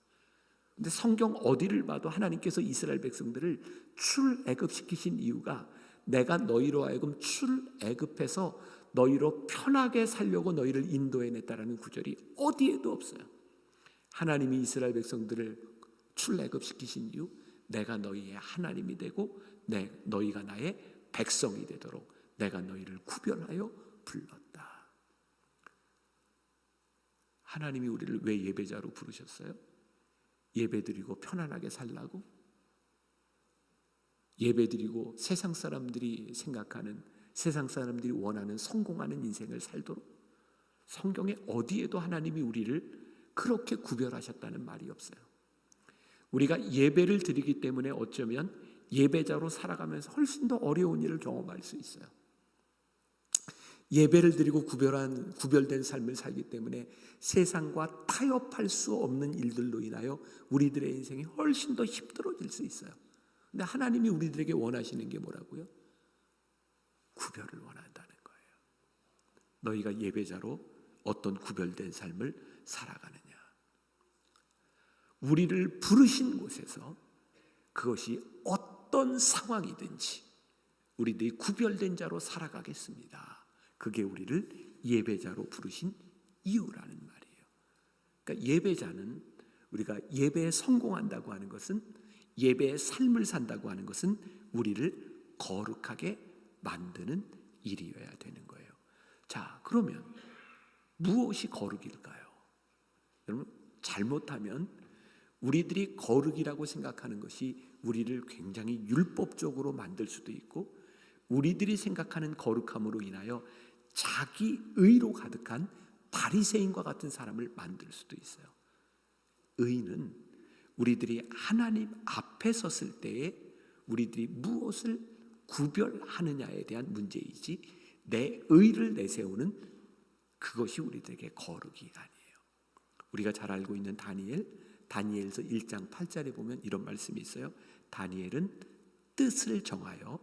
근데 성경 어디를 봐도 하나님께서 이스라엘 백성들을 출애굽시키신 이유가 내가 너희로 하여금 출애굽해서 너희로 편하게 살려고 너희를 인도해냈다라는 구절이 어디에도 없어요. 하나님이 이스라엘 백성들을 출애굽시키신 이유, 내가 너희의 하나님이 되고 너희가 나의 백성이 되도록 내가 너희를 구별하여 불렀다. 하나님이 우리를 왜 예배자로 부르셨어요? 예배드리고 편안하게 살라고? 예배드리고 세상 사람들이 생각하는, 세상 사람들이 원하는 성공하는 인생을 살도록? 성경에 어디에도 하나님이 우리를 그렇게 구별하셨다는 말이 없어요. 우리가 예배를 드리기 때문에 어쩌면 예배자로 살아가면서 훨씬 더 어려운 일을 경험할 수 있어요. 예배를 드리고 구별된 삶을 살기 때문에 세상과 타협할 수 없는 일들로 인하여 우리들의 인생이 훨씬 더 힘들어질 수 있어요. 근데 하나님이 우리들에게 원하시는 게 뭐라고요? 구별을 원한다는 거예요. 너희가 예배자로 어떤 구별된 삶을 살아가느냐. 우리를 부르신 곳에서 그것이 어떤 상황이든지 우리들이 구별된 자로 살아가겠습니다. 그게 우리를 예배자로 부르신 이유라는 말이에요. 그러니까 예배자는, 우리가 예배에 성공한다고 하는 것은, 예배의 삶을 산다고 하는 것은 우리를 거룩하게 만드는 일이어야 되는 거예요. 자, 그러면 무엇이 거룩일까요? 여러분, 잘못하면 우리들이 거룩이라고 생각하는 것이 우리를 굉장히 율법적으로 만들 수도 있고, 우리들이 생각하는 거룩함으로 인하여 자기 의로 가득한 바리새인과 같은 사람을 만들 수도 있어요. 의는 우리들이 하나님 앞에 섰을 때에 우리들이 무엇을 구별하느냐에 대한 문제이지, 내 의를 내세우는 그것이 우리들에게 거룩이 아니에요. 우리가 잘 알고 있는 다니엘서 1장 8절에 보면 이런 말씀이 있어요. 다니엘은 뜻을 정하여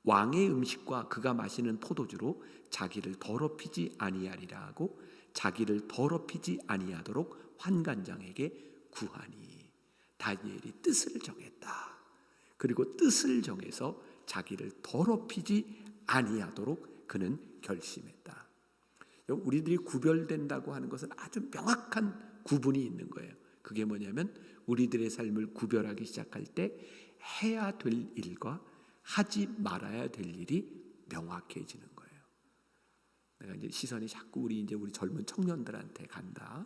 왕의 음식과 그가 마시는 포도주로 자기를 더럽히지 아니하리라 하고 자기를 더럽히지 아니하도록 환관장에게 구하니. 다니엘이 뜻을 정했다. 그리고 뜻을 정해서 자기를 더럽히지 아니하도록 그는 결심했다. 우리들이 구별된다고 하는 것은 아주 명확한 구분이 있는 거예요. 그게 뭐냐면 우리들의 삶을 구별하기 시작할 때 해야 될 일과 하지 말아야 될 일이 명확해지는 거예요. 내가 이제 시선이 자꾸 우리 젊은 청년들한테 간다.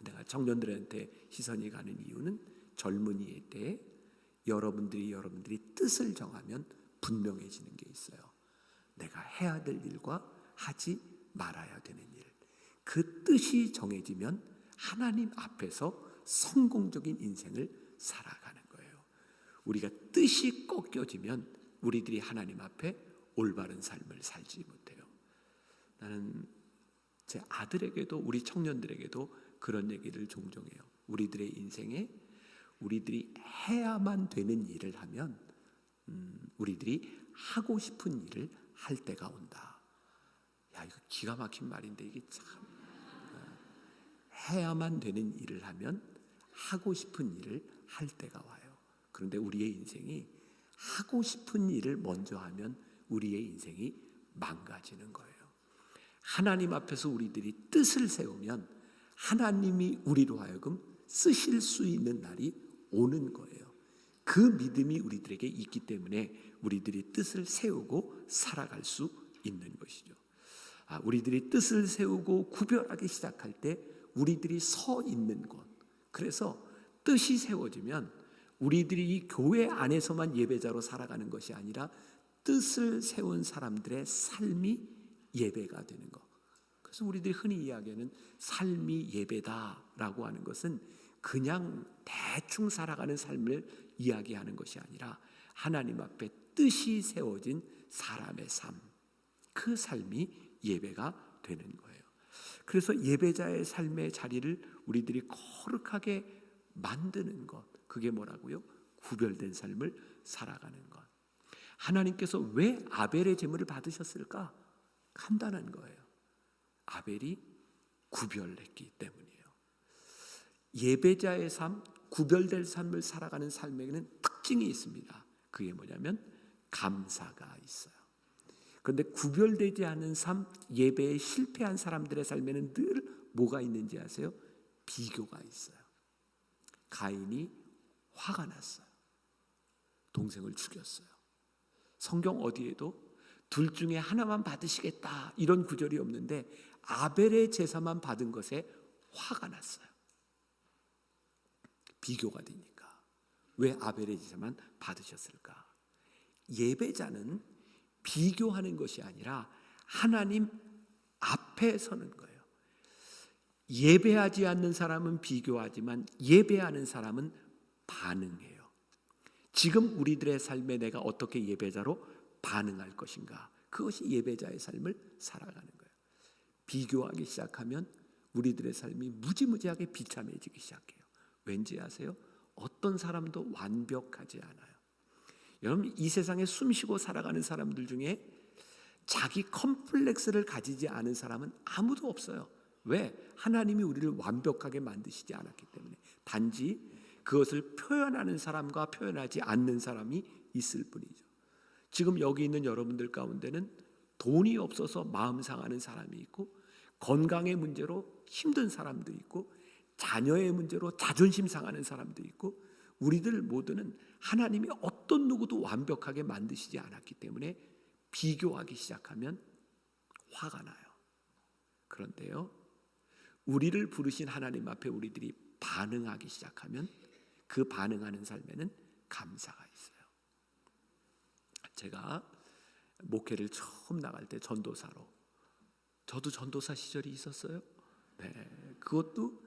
내가 청년들한테 시선이 가는 이유는 젊은이의 때 여러분들이 뜻을 정하면 분명해지는 게 있어요. 내가 해야 될 일과 하지 말아야 되는 일. 그 뜻이 정해지면 하나님 앞에서 성공적인 인생을 살아가는 거예요. 우리가 뜻이 꺾여지면 우리들이 하나님 앞에 올바른 삶을 살지 못해요. 나는 제 아들에게도, 우리 청년들에게도 그런 얘기를 종종 해요. 우리들의 인생에 우리들이 해야만 되는 일을 하면 우리들이 하고 싶은 일을 할 때가 온다. 야, 이거 기가 막힌 말인데 이게 참, 해야만 되는 일을 하면 하고 싶은 일을 할 때가 와요. 그런데 우리의 인생이 하고 싶은 일을 먼저 하면 우리의 인생이 망가지는 거예요. 하나님 앞에서 우리들이 뜻을 세우면 하나님이 우리로 하여금 쓰실 수 있는 날이 오는 거예요. 그 믿음이 우리들에게 있기 때문에 우리들이 뜻을 세우고 살아갈 수 있는 것이죠. 우리들이 뜻을 세우고 구별하기 시작할 때 우리들이 서 있는 곳, 그래서 뜻이 세워지면 우리들이 이 교회 안에서만 예배자로 살아가는 것이 아니라 뜻을 세운 사람들의 삶이 예배가 되는 것. 그래서 우리들이 흔히 이야기하는 삶이 예배다라고 하는 것은 그냥 대충 살아가는 삶을 이야기하는 것이 아니라 하나님 앞에 뜻이 세워진 사람의 삶, 그 삶이 예배가 되는 거예요. 그래서 예배자의 삶의 자리를 우리들이 거룩하게 만드는 것, 그게 뭐라고요? 구별된 삶을 살아가는 것. 하나님께서 왜 아벨의 제물을 받으셨을까? 간단한 거예요. 아벨이 구별했기 때문이에요. 예배자의 삶, 구별된 삶을 살아가는 삶에는 특징이 있습니다. 그게 뭐냐면 감사가 있어요. 그런데 구별되지 않은 삶, 예배에 실패한 사람들의 삶에는 늘 뭐가 있는지 아세요? 비교가 있어요. 가인이 화가 났어요. 동생을 죽였어요. 성경 어디에도 둘 중에 하나만 받으시겠다 이런 구절이 없는데 아벨의 제사만 받은 것에 화가 났어요. 비교가 되니까. 왜 아벨의 제사만 받으셨을까? 예배자는 비교하는 것이 아니라 하나님 앞에 서는 거예요. 예배하지 않는 사람은 비교하지만 예배하는 사람은 반응해요. 지금 우리들의 삶에 내가 어떻게 예배자로 반응할 것인가, 그것이 예배자의 삶을 살아가는 거예요. 비교하기 시작하면 우리들의 삶이 무지무지하게 비참해지기 시작해요. 왠지 아세요? 어떤 사람도 완벽하지 않아요. 여러분, 이 세상에 숨쉬고 살아가는 사람들 중에 자기 컴플렉스를 가지지 않은 사람은 아무도 없어요. 왜? 하나님이 우리를 완벽하게 만드시지 않았기 때문에. 단지 그것을 표현하는 사람과 표현하지 않는 사람이 있을 뿐이죠. 지금 여기 있는 여러분들 가운데는 돈이 없어서 마음 상하는 사람이 있고, 건강의 문제로 힘든 사람도 있고, 자녀의 문제로 자존심 상하는 사람도 있고, 우리들 모두는 하나님이 어떤 누구도 완벽하게 만드시지 않았기 때문에 비교하기 시작하면 화가 나요. 그런데요, 우리를 부르신 하나님 앞에 우리들이 반응하기 시작하면 그 반응하는 삶에는 감사가 있어요. 제가 목회를 처음 나갈 때 전도사로, 저도 전도사 시절이 있었어요. 네, 그것도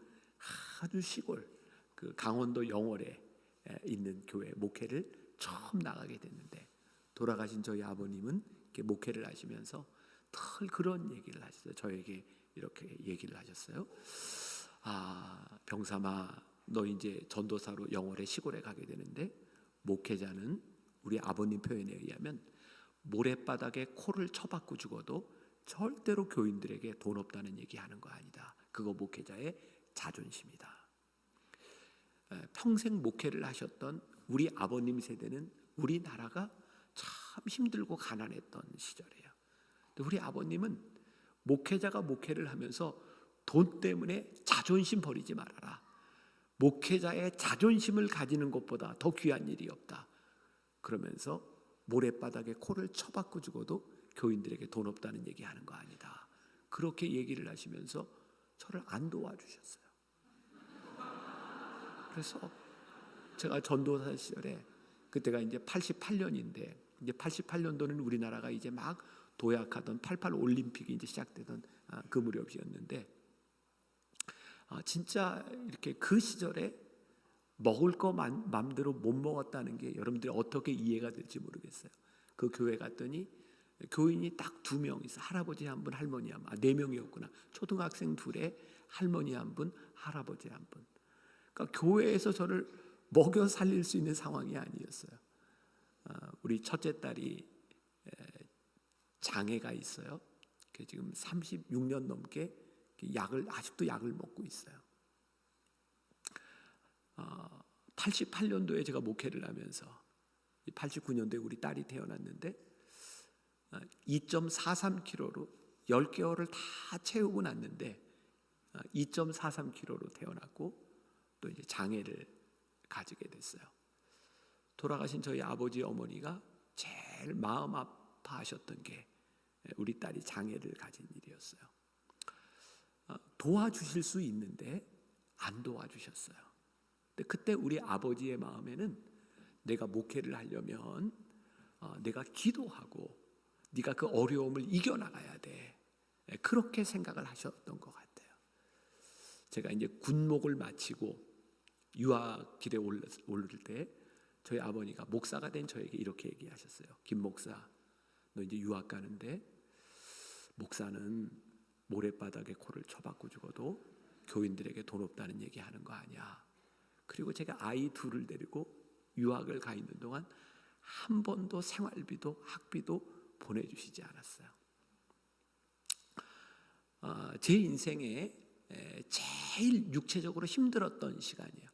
아주 시골 그 강원도 영월에 있는 교회 목회를 처음 나가게 됐는데, 돌아가신 저희 아버님은 이렇게 목회를 하시면서 늘 그런 얘기를 하셨어요. 저에게 이렇게 얘기를 하셨어요. 병삼아, 너 이제 전도사로 영월의 시골에 가게 되는데, 목회자는 우리 아버님 표현에 의하면 모래바닥에 코를 쳐박고 죽어도 절대로 교인들에게 돈 없다는 얘기하는 거 아니다. 그거 목회자의 자존심이다. 평생 목회를 하셨던 우리 아버님 세대는 우리나라가 참 힘들고 가난했던 시절이에요. 우리 아버님은 목회자가 목회를 하면서 돈 때문에 자존심 버리지 말아라. 목회자의 자존심을 가지는 것보다 더 귀한 일이 없다. 그러면서 모래바닥에 코를 쳐박고 죽어도 교인들에게 돈 없다는 얘기하는 거 아니다. 그렇게 얘기를 하시면서 저를 안 도와주셨어요. 그래서 제가 전도사 시절에, 그때가 이제 88년인데, 이제 88년도는 우리나라가 이제 막 도약하던 88 올림픽이 이제 시작되던 그 무렵이었는데, 진짜 이렇게 그 시절에 먹을 거 마음대로 못 먹었다는 게 여러분들이 어떻게 이해가 될지 모르겠어요. 그 교회 갔더니 교인이 딱 2명 있어. 할아버지 한 분, 할머니 한 분. 4명이었구나. 초등학생 2에 할머니 한 분, 할아버지 한 분. 그러니까 교회에서 저를 먹여 살릴 수 있는 상황이 아니었어요. 우리 첫째 딸이 장애가 있어요. 지금 36년 넘게 아직도 약을 먹고 있어요. 88년도에 제가 목회를 하면서 89년도에 우리 딸이 태어났는데 2.43kg로 10개월을 다 채우고 났는데 2.43kg로 태어났고 또 이제 장애를 가지게 됐어요. 돌아가신 저희 아버지 어머니가 제일 마음 아파하셨던 게 우리 딸이 장애를 가진 일이었어요. 도와주실 수 있는데 안 도와주셨어요. 근데 그때 우리 아버지의 마음에는 내가 목회를 하려면 내가 기도하고 네가 그 어려움을 이겨나가야 돼. 그렇게 생각을 하셨던 것 같아요. 제가 이제 군목을 마치고 유학길에 오를 때 저희 아버니가 목사가 된 저에게 이렇게 얘기하셨어요. 김 목사, 너 이제 유학 가는데 목사는 모래바닥에 코를 쳐박고 죽어도 교인들에게 돈 없다는 얘기하는 거 아니야. 그리고 제가 아이 둘을 데리고 유학을 가 있는 동안 한 번도 생활비도 학비도 보내주시지 않았어요. 제 인생에 제일 육체적으로 힘들었던 시간이에요.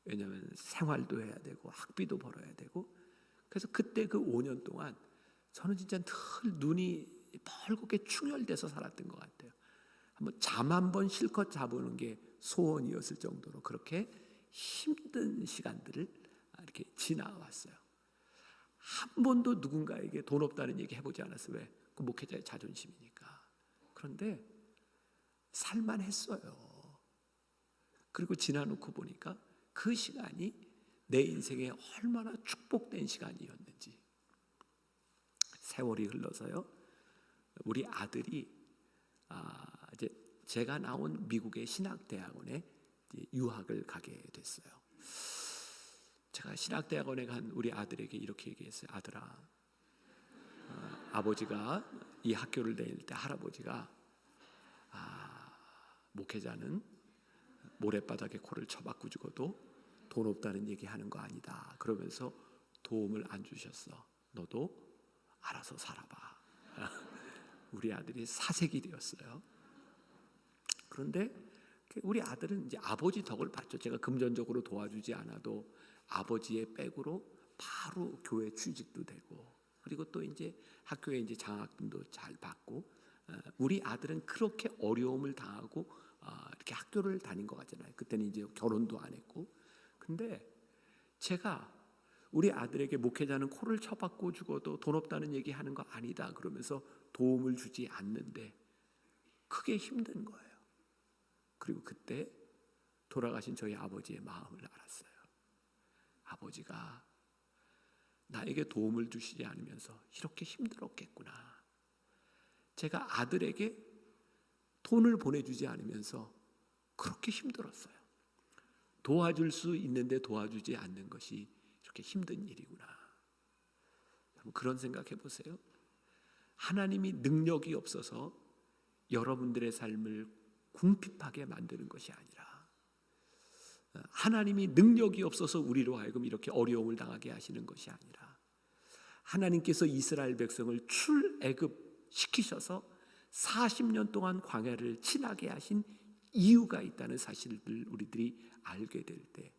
왜냐하면 생활도 해야 되고 학비도 벌어야 되고. 그래서 그때 그 5년 동안 저는 진짜 늘 눈이 벌겋게 충혈돼서 살았던 것 같아요. 한번 잠 한 번 실컷 자보는 게 소원이었을 정도로 그렇게 힘든 시간들을 이렇게 지나왔어요. 한 번도 누군가에게 돈 없다는 얘기 해보지 않았어요. 왜? 그 목회자의 자존심이니까. 그런데 살만했어요. 그리고 지나놓고 보니까 그 시간이 내 인생에 얼마나 축복된 시간이었는지. 세월이 흘러서요, 우리 아들이 이제 제가 나온 미국의 신학대학원에 유학을 가게 됐어요. 제가 신학대학원에 간 우리 아들에게 이렇게 얘기했어요. 아들아, 아버지가 이 학교를 다닐 때 할아버지가 목회자는 모래바닥에 코를 쳐박고 죽어도 돈 없다는 얘기하는 거 아니다. 그러면서 도움을 안 주셨어. 너도 알아서 살아봐. 우리 아들이 사색이 되었어요. 그런데 우리 아들은 이제 아버지 덕을 봤죠. 제가 금전적으로 도와주지 않아도 아버지의 백으로 바로 교회 취직도 되고, 그리고 또 이제 학교에 이제 장학금도 잘 받고. 우리 아들은 그렇게 어려움을 당하고 이렇게 학교를 다닌 것 같잖아요. 그때는 이제 결혼도 안 했고. 근데 제가 우리 아들에게 목회자는 코를 쳐박고 죽어도 돈 없다는 얘기하는 거 아니다 그러면서 도움을 주지 않는데 그게 힘든 거예요. 그리고 그때 돌아가신 저희 아버지의 마음을 알았어요. 아버지가 나에게 도움을 주시지 않으면서 이렇게 힘들었겠구나. 제가 아들에게 돈을 보내주지 않으면서 그렇게 힘들었어요. 도와줄 수 있는데 도와주지 않는 것이 이렇게 힘든 일이구나. 그런 생각해 보세요. 하나님이 능력이 없어서 여러분들의 삶을 궁핍하게 만드는 것이 아니라 하나님이 능력이 없어서 우리로 하여금 이렇게 어려움을 당하게 하시는 것이 아니라 하나님께서 이스라엘 백성을 출애굽 시키셔서 40년 동안 광야를 지나게 하신 이유가 있다는 사실을 우리들이 알게 될 때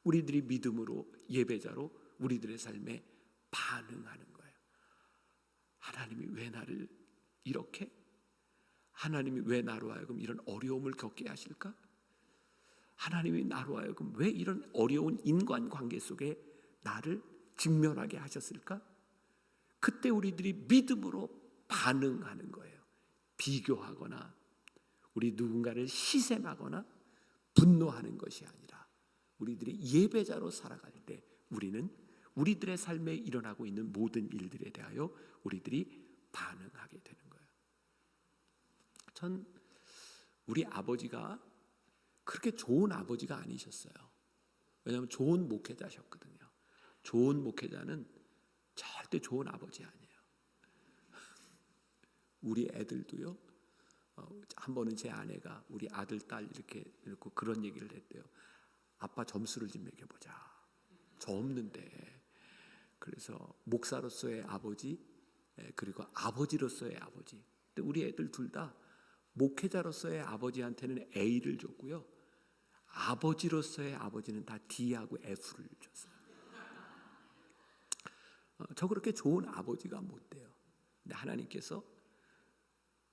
우리들이 믿음으로 예배자로 우리들의 삶에 반응하는 거예요. 하나님이 왜 나를 이렇게, 하나님이 왜 나로 하여금 이런 어려움을 겪게 하실까? 하나님이 나로 하여금 왜 이런 어려운 인간관계 속에 나를 직면하게 하셨을까? 그때 우리들이 믿음으로 반응하는 거예요. 비교하거나 우리 누군가를 시샘하거나 분노하는 것이 아니라 우리들이 예배자로 살아갈 때 우리는 우리들의 삶에 일어나고 있는 모든 일들에 대하여 우리들이 반응하게 되는 거예요. 전 우리 아버지가 그렇게 좋은 아버지가 아니셨어요. 왜냐하면 좋은 목회자셨거든요. 좋은 목회자는 절대 좋은 아버지 아니에요. 우리 애들도요. 한 번은 제 아내가 우리 아들 딸 이렇게 그런 얘기를 했대요. 아빠 점수를 좀 매겨보자. 저 없는데. 그래서 목사로서의 아버지, 그리고 아버지로서의 아버지. 근데 우리 애들 둘 다 목회자로서의 아버지한테는 A를 줬고요. 아버지로서의 아버지는 다 D하고 F를 줬어요. 저 그렇게 좋은 아버지가 못 돼요. 근데 하나님께서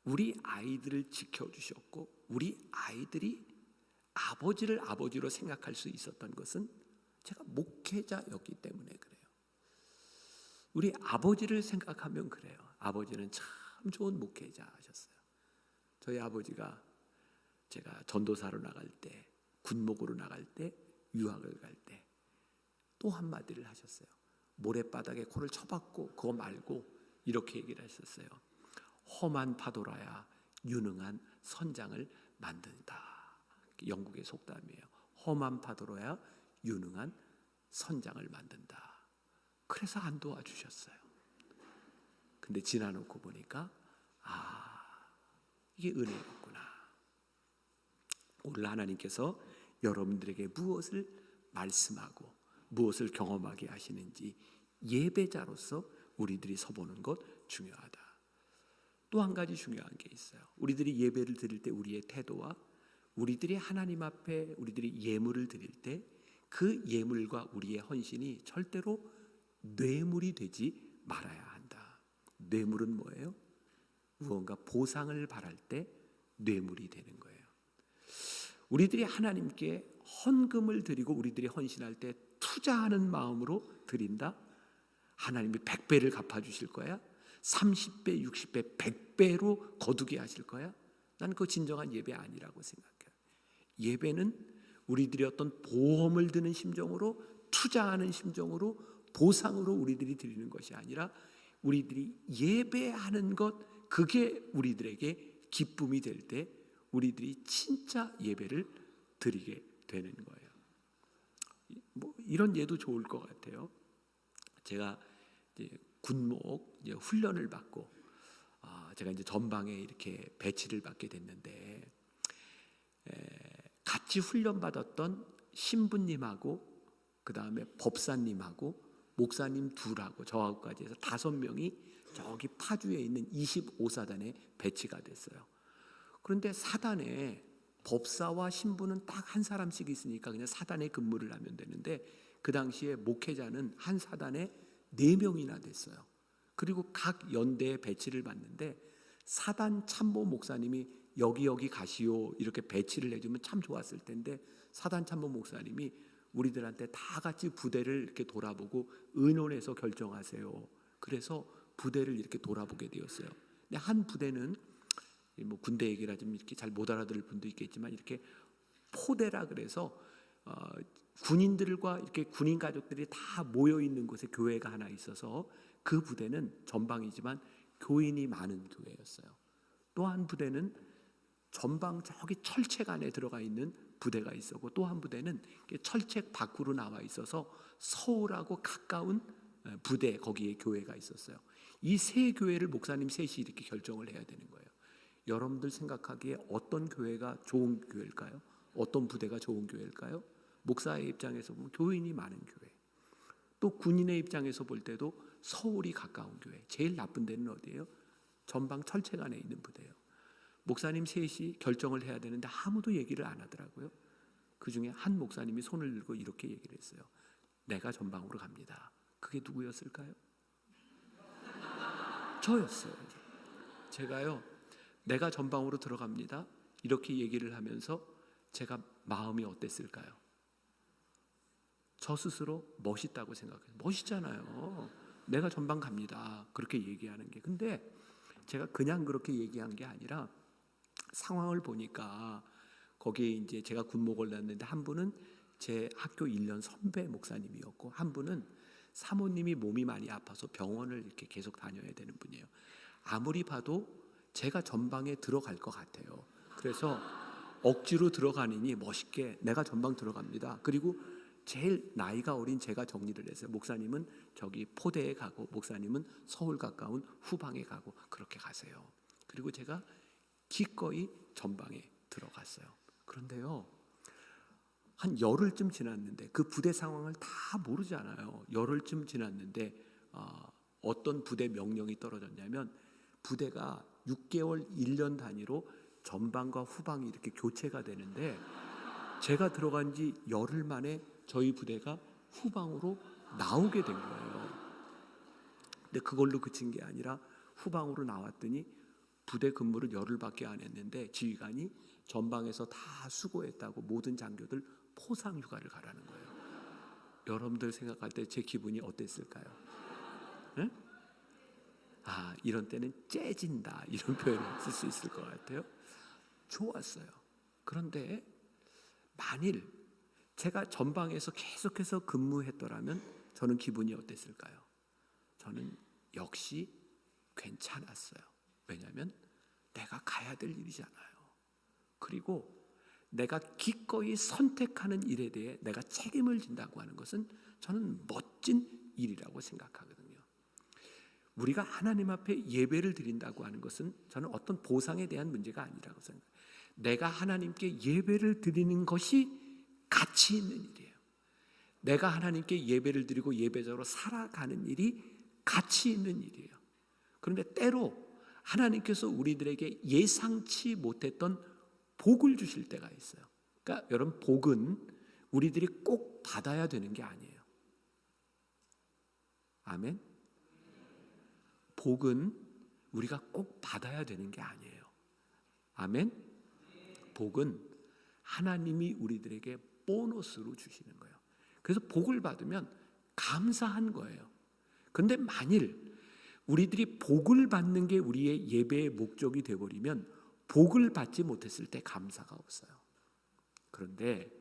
우리 아이들을 지켜주셨고 우리 아이들이 아버지를 아버지로 생각할 수 있었던 것은 제가 목회자였기 때문에 그래요. 우리 아버지를 생각하면 그래요. 아버지는 참 참 좋은 목회자셨어요. 저희 아버지가 제가 전도사로 나갈 때, 군목으로 나갈 때, 유학을 갈 때 또 한마디를 하셨어요. 모래바닥에 코를 쳐박고 그거 말고 이렇게 얘기를 하셨어요. 험한 파도라야 유능한 선장을 만든다. 영국의 속담이에요. 험한 파도라야 유능한 선장을 만든다. 그래서 안 도와주셨어요. 근데 지나놓고 보니까 이게 은혜였구나. 오늘 하나님께서 여러분들에게 무엇을 말씀하고 무엇을 경험하게 하시는지 예배자로서 우리들이 서보는 것 중요하다. 또 한 가지 중요한 게 있어요. 우리들이 예배를 드릴 때 우리의 태도와 우리들이 하나님 앞에 우리들이 예물을 드릴 때 그 예물과 우리의 헌신이 절대로 뇌물이 되지 말아야 한다. 뇌물은 뭐예요? 무언가 보상을 바랄 때 뇌물이 되는 거예요. 우리들이 하나님께 헌금을 드리고 우리들이 헌신할 때 투자하는 마음으로 드린다? 하나님이 100배를 갚아주실 거야? 30배, 60배, 100배로 거두게 하실 거야? 난 그거 진정한 예배 아니라고 생각해요. 예배는 우리들이 어떤 보험을 드는 심정으로, 투자하는 심정으로, 보상으로 우리들이 드리는 것이 아니라 우리들이 예배하는 것, 그게 우리들에게 기쁨이 될 때 우리들이 진짜 예배를 드리게 되는 거예요. 뭐 이런 예도 좋을 것 같아요. 제가 이제 군목 이제 훈련을 받고 제가 이제 전방에 이렇게 배치를 받게 됐는데 같이 훈련 받았던 신부님하고 그 다음에 법사님하고 목사님 둘하고 저하고까지 해서 5명이 저기 파주에 있는 25사단에 배치가 됐어요. 그런데 사단에 법사와 신부는 딱 한 사람씩 있으니까 그냥 사단에 근무를 하면 되는데 그 당시에 목회자는 한 사단에 4명이나 됐어요. 그리고 각 연대에 배치를 받는데 사단 참모 목사님이 여기 가시오 이렇게 배치를 해주면 참 좋았을 텐데 사단 참모 목사님이 우리들한테 다 같이 부대를 이렇게 돌아보고 의논해서 결정하세요. 그래서 부대를 이렇게 돌아보게 되었어요. 근데 한 부대는 뭐 군대 얘기라 좀 이렇게 잘 못 알아들을 분도 있겠지만 이렇게 포대라 그래서 군인들과 이렇게 군인 가족들이 다 모여 있는 곳에 교회가 하나 있어서 그 부대는 전방이지만 교인이 많은 교회였어요. 또 한 부대는 전방 저기 철책 안에 들어가 있는 부대가 있었고 또 한 부대는 철책 밖으로 나와 있어서 서울하고 가까운 부대 거기에 교회가 있었어요. 이 세 교회를 목사님 셋이 이렇게 결정을 해야 되는 거예요. 여러분들 생각하기에 어떤 교회가 좋은 교회일까요? 어떤 부대가 좋은 교회일까요? 목사의 입장에서 보면 교인이 많은 교회. 또 군인의 입장에서 볼 때도 서울이 가까운 교회. 제일 나쁜 데는 어디예요? 전방 철책 안에 있는 부대예요. 목사님 셋이 결정을 해야 되는데 아무도 얘기를 안 하더라고요. 그 중에 한 목사님이 손을 들고 이렇게 얘기를 했어요. 내가 전방으로 갑니다. 그게 누구였을까요? 저였어요. 제가요, 내가 전방으로 들어갑니다. 이렇게 얘기를 하면서 제가 마음이 어땠을까요? 저 스스로 멋있다고 생각해요. 멋있잖아요. 내가 전방 갑니다. 그렇게 얘기하는 게. 근데 제가 그냥 그렇게 얘기한 게 아니라 상황을 보니까 거기에 이제 제가 군목을 놨는데 한 분은 제 학교 1년 선배 목사님이었고 한 분은 사모님이 몸이 많이 아파서 병원을 이렇게 계속 다녀야 되는 분이에요. 아무리 봐도 제가 전방에 들어갈 것 같아요. 그래서 억지로 들어가느니 멋있게 내가 전방 들어갑니다. 그리고 제일 나이가 어린 제가 정리를 했어요. 목사님은 저기 포대에 가고 목사님은 서울 가까운 후방에 가고 그렇게 가세요. 그리고 제가 기꺼이 전방에 들어갔어요. 그런데요, 한 열흘쯤 지났는데 그 부대 상황을 다 모르잖아요. 열흘쯤 지났는데 어떤 부대 명령이 떨어졌냐면 부대가 6개월 1년 단위로 전방과 후방이 이렇게 교체가 되는데 제가 들어간 지 열흘 만에 저희 부대가 후방으로 나오게 된 거예요. 근데 그걸로 그친 게 아니라 후방으로 나왔더니 부대 근무를 열흘밖에 안 했는데 지휘관이 전방에서 다 수고했다고 모든 장교들 포상 휴가를 가라는 거예요. 여러분들 생각할 때 제 기분이 어땠을까요? 네? 이런 때는 째진다 이런 표현을 쓸 수 있을 것 같아요. 좋았어요. 그런데 만일 제가 전방에서 계속해서 근무했더라면 저는 기분이 어땠을까요? 저는 역시 괜찮았어요. 왜냐하면 내가 가야 될 일이잖아요. 그리고 내가 기꺼이 선택하는 일에 대해 내가 책임을 진다고 하는 것은 저는 멋진 일이라고 생각하거든요. 우리가 하나님 앞에 예배를 드린다고 하는 것은 저는 어떤 보상에 대한 문제가 아니라고 생각해요. 내가 하나님께 예배를 드리는 것이 가치 있는 일이에요. 내가 하나님께 예배를 드리고 예배자로 살아가는 일이 가치 있는 일이에요. 그런데 때로 하나님께서 우리들에게 예상치 못했던 복을 주실 때가 있어요. 그러니까 여러분, 복은 우리들이 꼭 받아야 되는 게 아니에요. 아멘. 복은 우리가 꼭 받아야 되는 게 아니에요. 아멘. 복은 하나님이 우리들에게 보너스로 주시는 거예요. 그래서 복을 받으면 감사한 거예요. 그런데 만일 우리들이 복을 받는 게 우리의 예배의 목적이 되어버리면 복을 받지 못했을 때 감사가 없어요. 그런데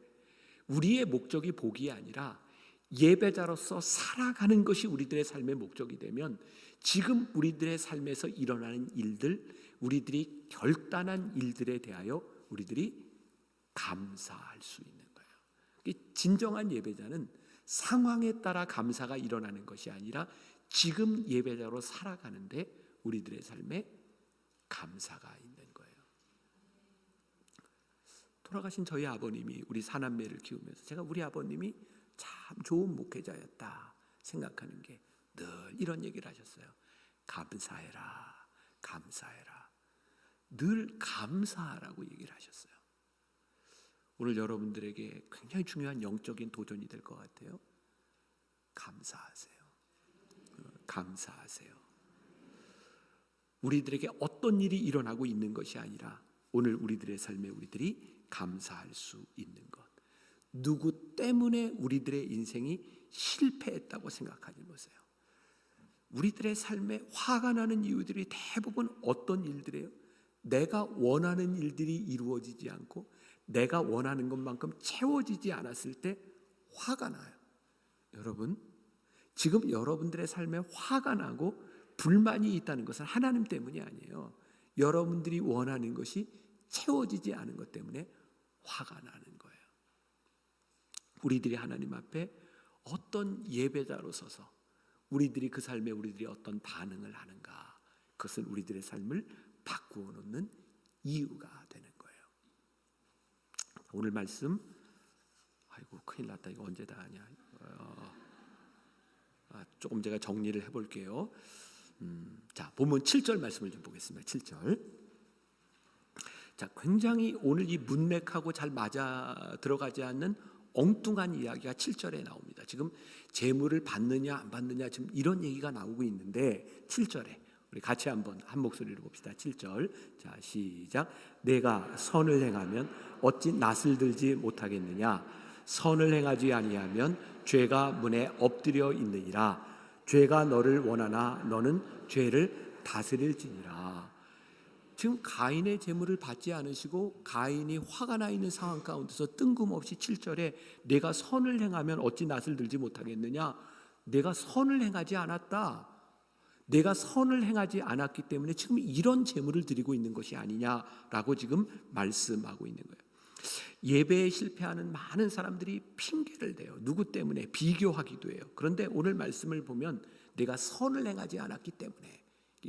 우리의 목적이 복이 아니라 예배자로서 살아가는 것이 우리들의 삶의 목적이 되면 지금 우리들의 삶에서 일어나는 일들, 우리들이 결단한 일들에 대하여 우리들이 감사할 수 있는 거예요. 진정한 예배자는 상황에 따라 감사가 일어나는 것이 아니라 지금 예배자로 살아가는데 우리들의 삶에 감사가 있는 거예요. 돌아가신 저희 아버님이 우리 사남매를 키우면서 제가 우리 아버님이 참 좋은 목회자였다 생각하는 게 늘 이런 얘기를 하셨어요. 감사해라, 감사해라. 늘 감사하라고 얘기를 하셨어요. 오늘 여러분들에게 굉장히 중요한 영적인 도전이 될 것 같아요. 감사하세요. 감사하세요. 우리들에게 어떤 일이 일어나고 있는 것이 아니라 오늘 우리들의 삶에 우리들이 감사할 수 있는 것. 누구 때문에 우리들의 인생이 실패했다고 생각하지 마세요. 우리들의 삶에 화가 나는 이유들이 대부분 어떤 일들이에요? 내가 원하는 일들이 이루어지지 않고 내가 원하는 것만큼 채워지지 않았을 때 화가 나요. 여러분, 지금 여러분들의 삶에 화가 나고 불만이 있다는 것은 하나님 때문이 아니에요. 여러분들이 원하는 것이 채워지지 않은 것 때문에 화가 나는 거예요. 우리들이 하나님 앞에 어떤 예배자로 서서 우리들이 그 삶에 우리들이 어떤 반응을 하는가, 그것은 우리들의 삶을 바꾸어 놓는 이유가 되는 거예요. 오늘 말씀, 아이고 큰일 났다. 이거 언제 다 하냐. 조금 제가 정리를 해볼게요. 자, 본문 7절 말씀을 좀 보겠습니다. 7절. 자, 굉장히 오늘 이 문맥하고 잘 맞아 들어가지 않는 엉뚱한 이야기가 7절에 나옵니다. 지금 재물을 받느냐 안 받느냐 지금 이런 얘기가 나오고 있는데 7절에 우리 같이 한번 한 목소리로 봅시다. 7절. 자, 시작. 내가 선을 행하면 어찌 낯을 들지 못하겠느냐? 선을 행하지 아니하면 죄가 문에 엎드려 있느니라. 죄가 너를 원하나 너는 죄를 다스릴지니라. 지금 가인의 재물을 받지 않으시고 가인이 화가 나 있는 상황 가운데서 뜬금없이 7절에 내가 선을 행하면 어찌 낯을 들지 못하겠느냐? 내가 선을 행하지 않았다. 내가 선을 행하지 않았기 때문에 지금 이런 재물을 드리고 있는 것이 아니냐라고 지금 말씀하고 있는 거예요. 예배에 실패하는 많은 사람들이 핑계를 대요. 누구 때문에? 비교하기도 해요. 그런데 오늘 말씀을 보면 내가 선을 행하지 않았기 때문에,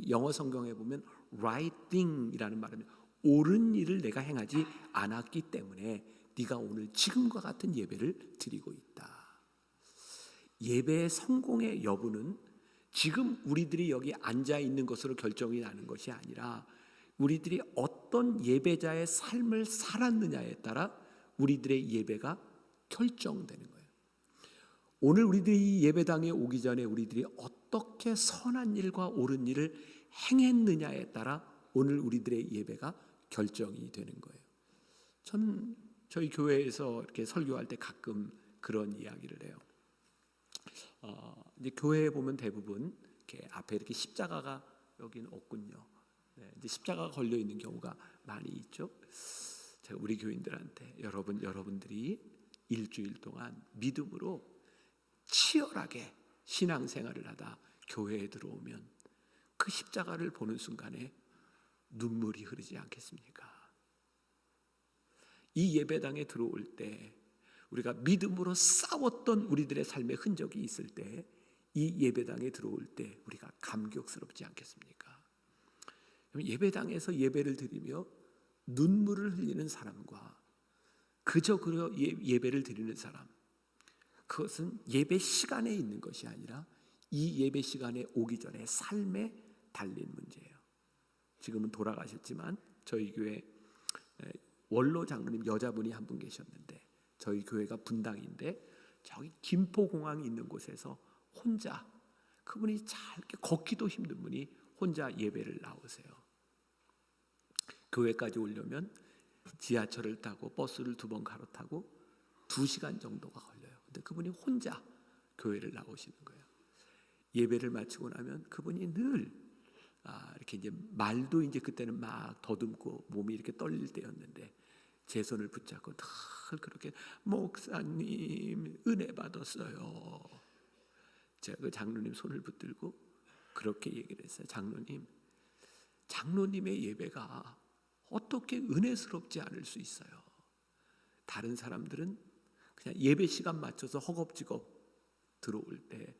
영어 성경에 보면 right thing이라는 말은 옳은 일을 내가 행하지 않았기 때문에 네가 오늘 지금과 같은 예배를 드리고 있다. 예배의 성공의 여부는 지금 우리들이 여기 앉아 있는 것으로 결정이 나는 것이 아니라 우리들이 어떤 예배자의 삶을 살았느냐에 따라 우리들의 예배가 결정되는 거예요. 오늘 우리들이 이 예배당에 오기 전에 우리들이 어떻게 선한 일과 옳은 일을 행했느냐에 따라 오늘 우리들의 예배가 결정이 되는 거예요. 저는 저희 교회에서 이렇게 설교할 때 가끔 그런 이야기를 해요. 이제 교회에 보면 대부분 이렇게 앞에 이렇게 십자가가 여기는 없군요. 네, 이제 십자가가 걸려 있는 경우가 많이 있죠. 제가 우리 교인들한테 여러분들이 일주일 동안 믿음으로 치열하게 신앙생활을 하다 교회에 들어오면 그 십자가를 보는 순간에 눈물이 흐르지 않겠습니까? 이 예배당에 들어올 때 우리가 믿음으로 싸웠던 우리들의 삶의 흔적이 있을 때 이 예배당에 들어올 때 우리가 감격스럽지 않겠습니까? 예배당에서 예배를 드리며 눈물을 흘리는 사람과 그저 예배를 드리는 사람, 그것은 예배 시간에 있는 것이 아니라 이 예배 시간에 오기 전에 삶에 달린 문제예요. 지금은 돌아가셨지만 저희 교회 원로 장로님 여자분이 한 분 계셨는데, 저희 교회가 분당인데 저기 김포공항이 있는 곳에서 혼자, 그분이 잘 걷기도 힘든 분이 혼자 예배를 나오세요. 교회까지 오려면 지하철을 타고 버스를 2번 갈아타고 2시간 정도가 걸려요. 근데 그분이 혼자 교회를 나오시는 거예요. 예배를 마치고 나면 그분이 늘 이렇게 이제 말도 이제 그때는 막 더듬고 몸이 이렇게 떨릴 때였는데 제 손을 붙잡고 늘 그렇게 목사님 은혜 받았어요. 제가 그 장로님 손을 붙들고 그렇게 얘기를 했어요. 장로님의 예배가 어떻게 은혜스럽지 않을 수 있어요? 다른 사람들은 그냥 예배 시간 맞춰서 허겁지겁 들어올 때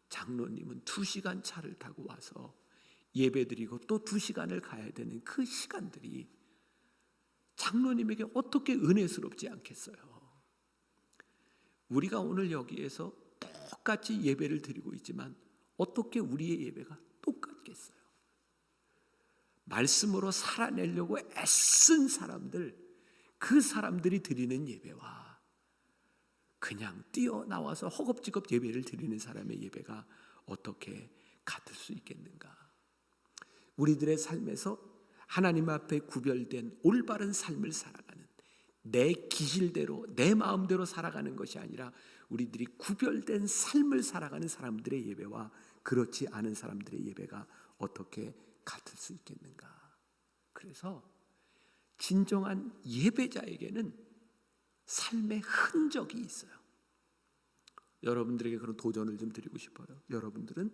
장로님은 2시간 차를 타고 와서 예배 드리고 또 2시간을 가야 되는 그 시간들이 장로님에게 어떻게 은혜스럽지 않겠어요? 우리가 오늘 여기에서 똑같이 예배를 드리고 있지만 어떻게 우리의 예배가 똑같겠어요? 말씀으로 살아내려고 애쓴 사람들, 그 사람들이 드리는 예배와 그냥 뛰어나와서 허겁지겁 예배를 드리는 사람의 예배가 어떻게 같을 수 있겠는가? 우리들의 삶에서 하나님 앞에 구별된 올바른 삶을 살아가는, 내 기질대로 내 마음대로 살아가는 것이 아니라 우리들이 구별된 삶을 살아가는 사람들의 예배와 그렇지 않은 사람들의 예배가 어떻게 같을 수 있겠는가? 그래서 진정한 예배자에게는 삶의 흔적이 있어요. 여러분들에게 그런 도전을 좀 드리고 싶어요. 여러분들은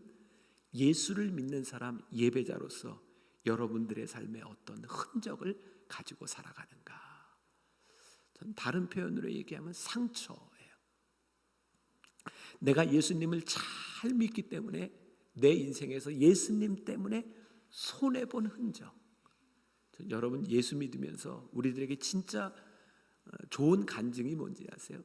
예수를 믿는 사람, 예배자로서 여러분들의 삶에 어떤 흔적을 가지고 살아가는가? 전 다른 표현으로 얘기하면 상처예요. 내가 예수님을 잘 믿기 때문에 내 인생에서 예수님 때문에 손해본 흔적. 여러분 예수 믿으면서 우리들에게 진짜 좋은 간증이 뭔지 아세요?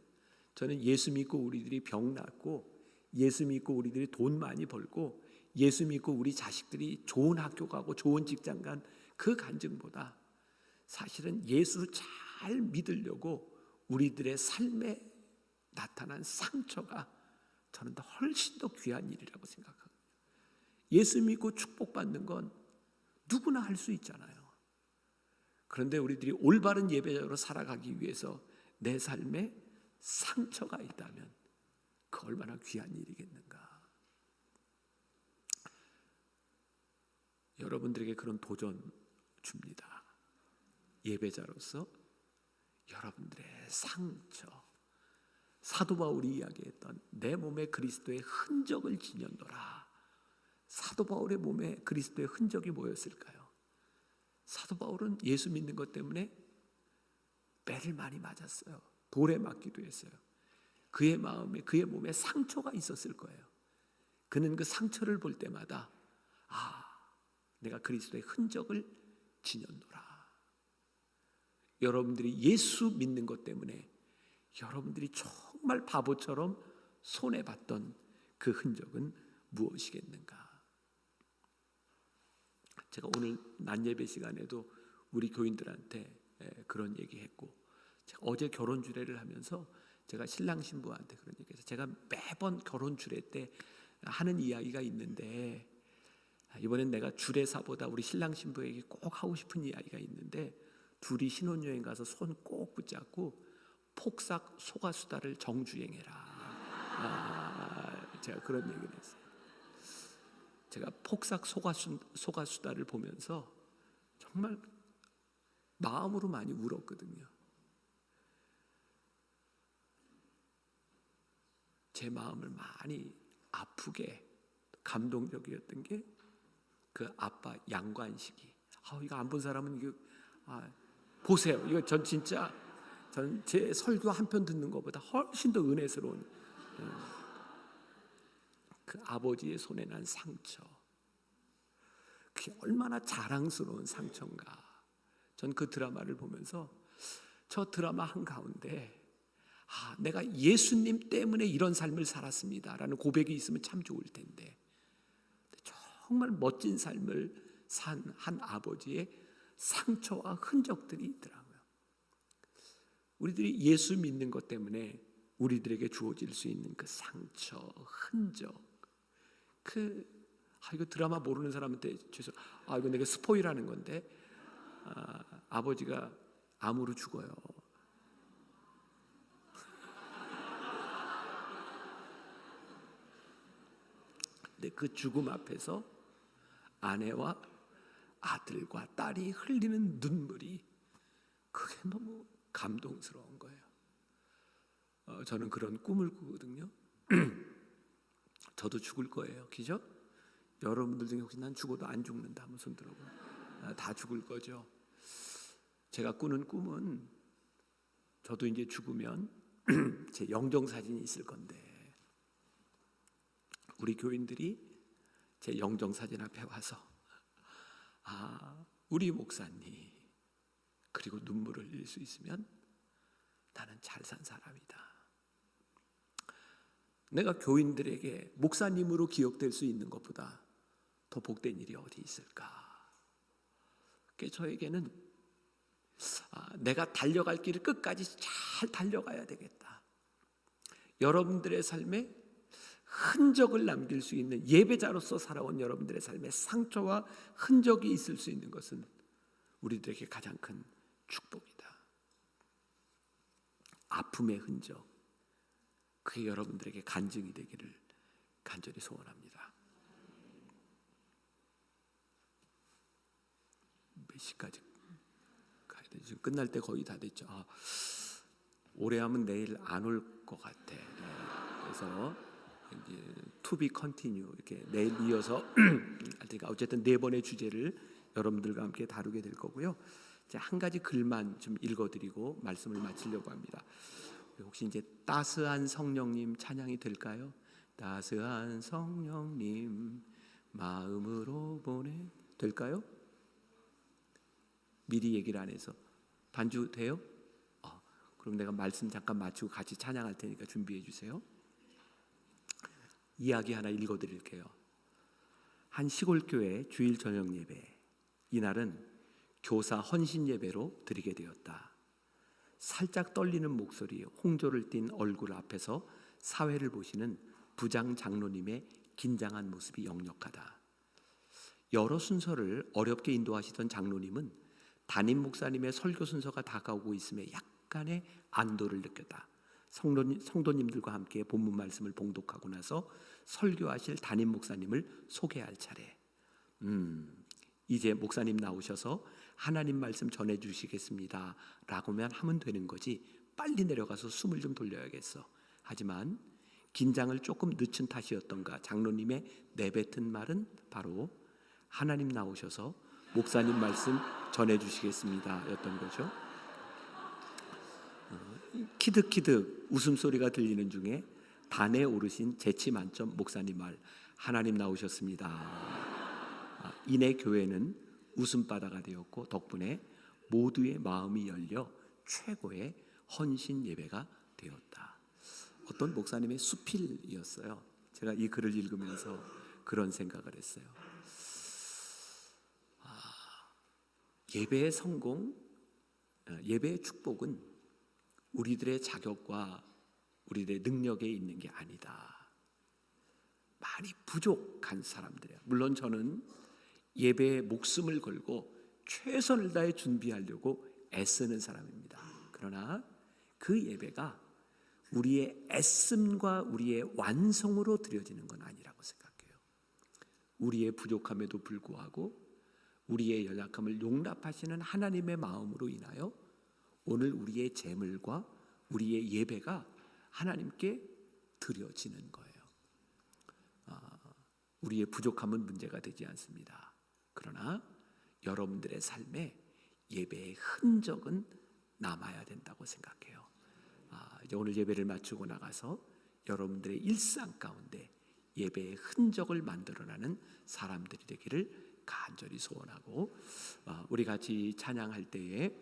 저는 예수 믿고 우리들이 병 낫고, 예수 믿고 우리들이 돈 많이 벌고, 예수 믿고 우리 자식들이 좋은 학교 가고 좋은 직장 간 그 간증보다 사실은 예수 잘 믿으려고 우리들의 삶에 나타난 상처가 저는 훨씬 더 귀한 일이라고 생각합니다. 예수 믿고 축복받는 건 누구나 할 수 있잖아요. 그런데 우리들이 올바른 예배자로 살아가기 위해서 내 삶에 상처가 있다면 그 얼마나 귀한 일이겠는가. 여러분들에게 그런 도전 줍니다. 예배자로서 여러분들의 상처, 사도 바울이 이야기했던 내 몸에 그리스도의 흔적을 지녔노라. 사도 바울의 몸에 그리스도의 흔적이 뭐였을까요? 사도 바울은 예수 믿는 것 때문에 매를 많이 맞았어요. 돌에 맞기도 했어요. 그의 마음에, 그의 몸에 상처가 있었을 거예요. 그는 그 상처를 볼 때마다 내가 그리스도의 흔적을 지녔노라. 여러분들이 예수 믿는 것 때문에 여러분들이 정말 바보처럼 손해봤던 그 흔적은 무엇이겠는가? 제가 오늘 낮 예배 시간에도 우리 교인들한테 그런 얘기했고, 제가 어제 결혼 주례를 하면서 제가 신랑 신부한테 그런 얘기해서, 제가 매번 결혼 주례 때 하는 이야기가 있는데, 이번엔 내가 주례사보다 우리 신랑 신부에게 꼭 하고 싶은 이야기가 있는데, 둘이 신혼여행 가서 손 꼭 붙잡고 폭삭 제가 폭삭 소가수다를 보면서 정말 마음으로 많이 울었거든요. 제 마음을 많이 아프게 감동적이었던 게 그 아빠 양관식이. 이거 안 본 사람은 이거 보세요. 이거 전 제 설교 한 편 듣는 것보다 훨씬 더 은혜스러운 그 아버지의 손에 난 상처. 그게 얼마나 자랑스러운 상처인가. 전 그 드라마를 보면서 저 드라마 한가운데 내가 예수님 때문에 이런 삶을 살았습니다 라는 고백이 있으면 참 좋을 텐데 정말 멋진 삶을 산 한 아버지의 상처와 흔적들이 있더라고요. 우리들이 예수 믿는 것 때문에 우리들에게 주어질 수 있는 그 상처, 흔적, 이거 드라마 모르는 사람한테 이거 내가 스포일하는 건데 아버지가 암으로 죽어요. 근데 그 죽음 앞에서 아내와 아들과 딸이 흘리는 눈물이 그게 너무 감동스러운 거예요. 저는 그런 꿈을 꾸거든요. 저도 죽을 거예요. 그죠? 여러분들 중에 혹시 난 죽어도 안 죽는다 한번 손 들어봐. 다 죽을 거죠. 제가 꾸는 꿈은 저도 이제 죽으면 제 영정사진이 있을 건데 우리 교인들이 제 영정사진 앞에 와서 우리 목사님 그리고 눈물을 흘릴 수 있으면 나는 잘 산 사람이다. 내가 교인들에게 목사님으로 기억될 수 있는 것보다 더 복된 일이 어디 있을까? 저에게는 내가 달려갈 길을 끝까지 잘 달려가야 되겠다. 여러분들의 삶에 흔적을 남길 수 있는 예배자로서 살아온 여러분들의 삶에 상처와 흔적이 있을 수 있는 것은 우리들에게 가장 큰 축복이다. 아픔의 흔적, 그게 여러분들에게 간증이 되기를 간절히 소원합니다. 몇 시까지 가야 되지? 지금 끝날 때 거의 다 됐죠. 오래 하면 내일 안 올 것 같아. 그래서 이제 to be continue 이렇게 내일 이어서 어쨌든 4번의 주제를 여러분들과 함께 다루게 될 거고요. 이제 한 가지 글만 좀 읽어드리고 말씀을 마치려고 합니다. 혹시 이제 따스한 성령님 찬양이 될까요? 따스한 성령님 마음으로 보내 될까요? 미리 얘기를 안 해서 반주 돼요? 그럼 내가 말씀 잠깐 마치고 같이 찬양할 테니까 준비해 주세요. 이야기 하나 읽어드릴게요. 한 시골교회 주일 저녁 예배, 이날은 교사 헌신 예배로 드리게 되었다. 살짝 떨리는 목소리, 홍조를 띤 얼굴 앞에서 사회를 보시는 부장 장로님의 긴장한 모습이 역력하다. 여러 순서를 어렵게 인도하시던 장로님은 담임 목사님의 설교 순서가 다가오고 있음에 약간의 안도를 느꼈다. 성도님들과 함께 본문 말씀을 봉독하고 나서 설교하실 담임 목사님을 소개할 차례. 이제 목사님 나오셔서 하나님 말씀 전해주시겠습니다 라고만 하면 되는 거지 빨리 내려가서 숨을 좀 돌려야겠어. 하지만 긴장을 조금 늦춘 탓이었던가 장로님의 내뱉은 말은 바로 하나님 나오셔서 목사님 말씀 전해주시겠습니다 였던 거죠. 키득키득 웃음소리가 들리는 중에 단에 오르신 재치 만점 목사님 말 하나님 나오셨습니다. 이내 교회는 웃음바다가 되었고 덕분에 모두의 마음이 열려 최고의 헌신 예배가 되었다. 어떤 목사님의 수필이었어요. 제가 이 글을 읽으면서 그런 생각을 했어요. 예배의 성공, 예배의 축복은 우리들의 자격과 우리들의 능력에 있는 게 아니다. 많이 부족한 사람들이에요. 물론 저는 예배에 목숨을 걸고 최선을 다해 준비하려고 애쓰는 사람입니다. 그러나 그 예배가 우리의 애씀과 우리의 완성으로 드려지는 건 아니라고 생각해요. 우리의 부족함에도 불구하고 우리의 연약함을 용납하시는 하나님의 마음으로 인하여 오늘 우리의 재물과 우리의 예배가 하나님께 드려지는 거예요. 우리의 부족함은 문제가 되지 않습니다. 그러나 여러분들의 삶에 예배의 흔적은 남아야 된다고 생각해요. 이제 오늘 예배를 마치고 나가서 여러분들의 일상 가운데 예배의 흔적을 만들어나는 사람들이 되기를 간절히 소원하고, 우리 같이 찬양할 때에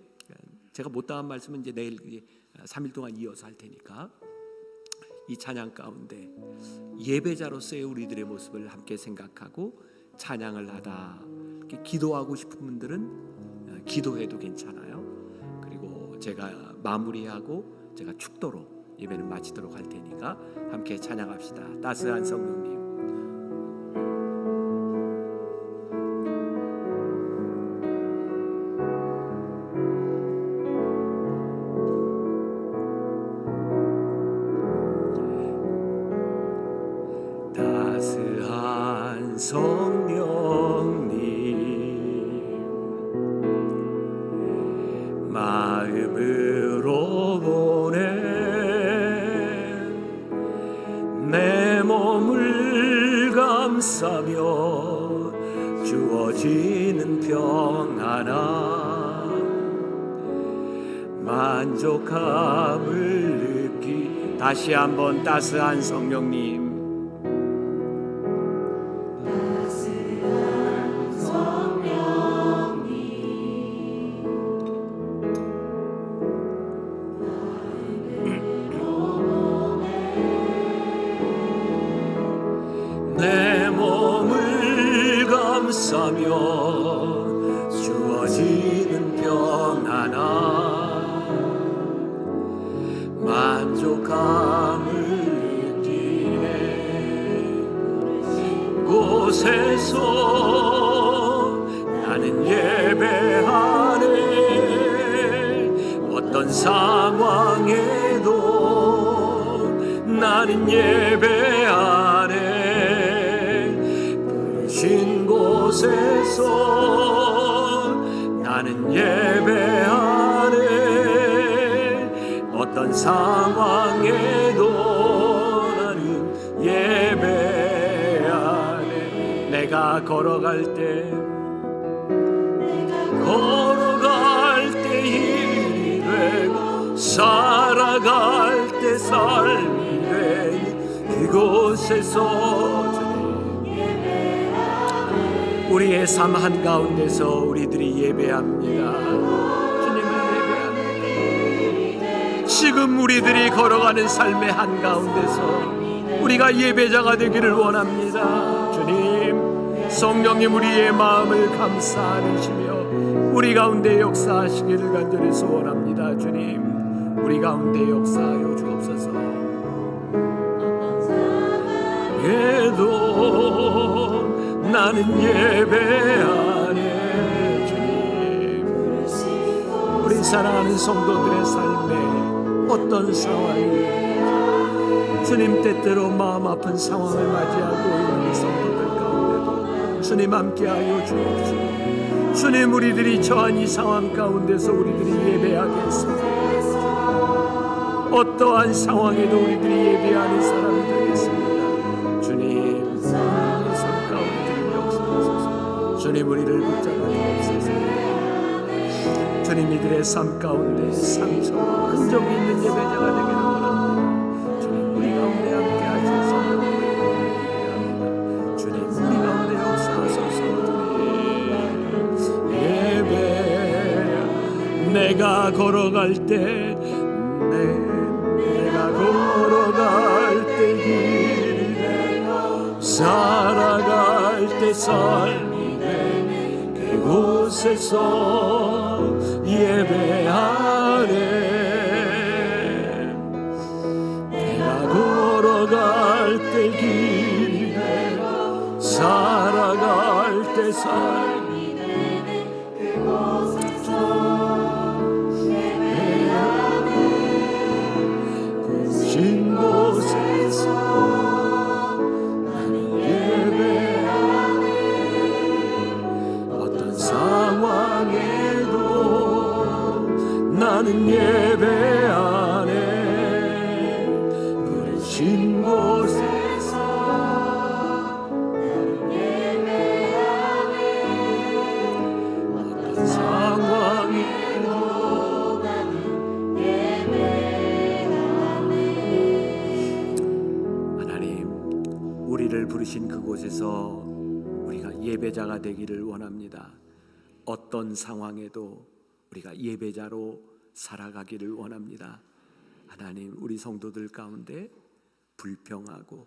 제가 못다한 말씀은 이제 내일 3일 동안 이어서 할 테니까 이 찬양 가운데 예배자로서의 우리들의 모습을 함께 생각하고 찬양을 하다 이렇게 기도하고 싶은 분들은 기도해도 괜찮아요. 그리고 제가 마무리하고 제가 축도로 예배는 마치도록 할 테니까 함께 찬양합시다. 따스한 성령님. 따스한 성령님 마음으로 보내 내 몸을 감싸며 주어지는 평안함 만족함을 느끼. 다시 한번 따스한 성령님 내 몸을 감싸며 주어지는 평안함 만족함을 느끼네. 곳에서 나는 예배하네. 어떤 상황에도 나는 예배하네. 신 곳에서 나는 예배하네. 어떤 상황에도 나는 예배하네. 내가 걸어갈 때 일이 되고 살아갈 때 삶이 되니 이곳에서 우리의 삶 한가운데서 우리들이 예배합니다. 주님을 예배합니다. 지금 우리들이 걸어가는 삶의 한가운데서 우리가 예배자가 되기를 원합니다. 주님, 성령님 우리의 마음을 감싸 안으시며 우리 가운데 역사하시기를 간절히 소원합니다. 주님, 우리 가운데 역사하여 주옵소서. 예도 나는 예배하네. 주님, 우리 사랑하는 성도들의 삶에 어떤 상황이 주님 때때로 마음 아픈 상황을 맞이하고 있는 성도들 가운데도 주님 함께하여 주옵시고, 주님 우리들이 처한 이 상황 가운데서 우리들이 예배하겠습니다. 어떠한 상황에도 우리들이 예배하는 사람이 되겠습니다. 주님, 주님 우리를 붙잡아 주옵소서. 주님 이들의 삶 가운데 상처와 흔적이 있는 예배자가 되기를 원합니다. 주님 우리 가운데 함께 하셔서 예배합니다. 주님 우리 가운데 역사하소서. 주님 예배. 내가 걸어갈 때 내가 걸어갈 때 길이 되고 살아갈 때 삶 그곳에서 예배하네. 내가 걸어갈 때 길이 되고 살아갈 때 삶이 되네. 그곳에서 예배하네. 그 신 곳에서 나는 예배하네. 예배 안에 부르신 곳에서 어떤 상황에도 하나님, 우리를 부르신 그곳에서 우리가 예배자가 되기를 원합니다. 어떤 상황에도 우리가 예배자로 살아가기를 원합니다. 하나님, 우리 성도들 가운데 불평하고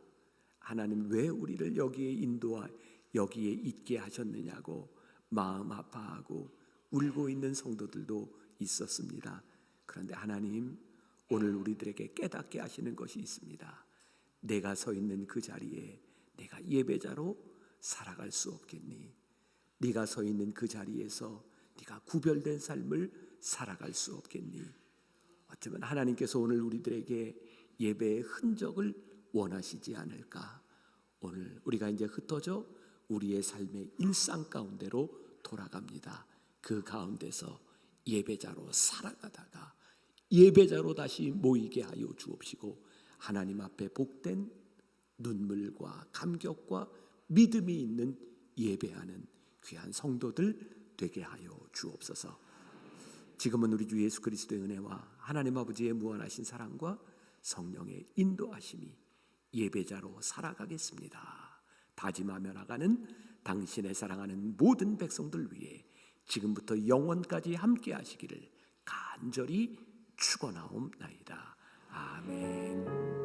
하나님 왜 우리를 여기에 있게 하셨느냐고 마음 아파하고 울고 있는 성도들도 있었습니다. 그런데 하나님, 오늘 우리들에게 깨닫게 하시는 것이 있습니다. 내가 서 있는 그 자리에 내가 예배자로 살아갈 수 없겠니? 네가 서 있는 그 자리에서 네가 구별된 삶을 살아갈 수 없겠니? 어쩌면 하나님께서 오늘 우리들에게 예배의 흔적을 원하시지 않을까? 오늘 우리가 이제 흩어져 우리의 삶의 일상 가운데로 돌아갑니다. 그 가운데서 예배자로 살아가다가 예배자로 다시 모이게 하여 주옵시고, 하나님 앞에 복된 눈물과 감격과 믿음이 있는 예배하는 귀한 성도들 되게 하여 주옵소서. 지금은 우리 주 예수 그리스도의 은혜와 하나님 아버지의 무한하신 사랑과 성령의 인도하심이 예배자로 살아가겠습니다 다짐하며 나가는 당신의 사랑하는 모든 백성들 위해 지금부터 영원까지 함께 하시기를 간절히 축원하옵나이다. 아멘.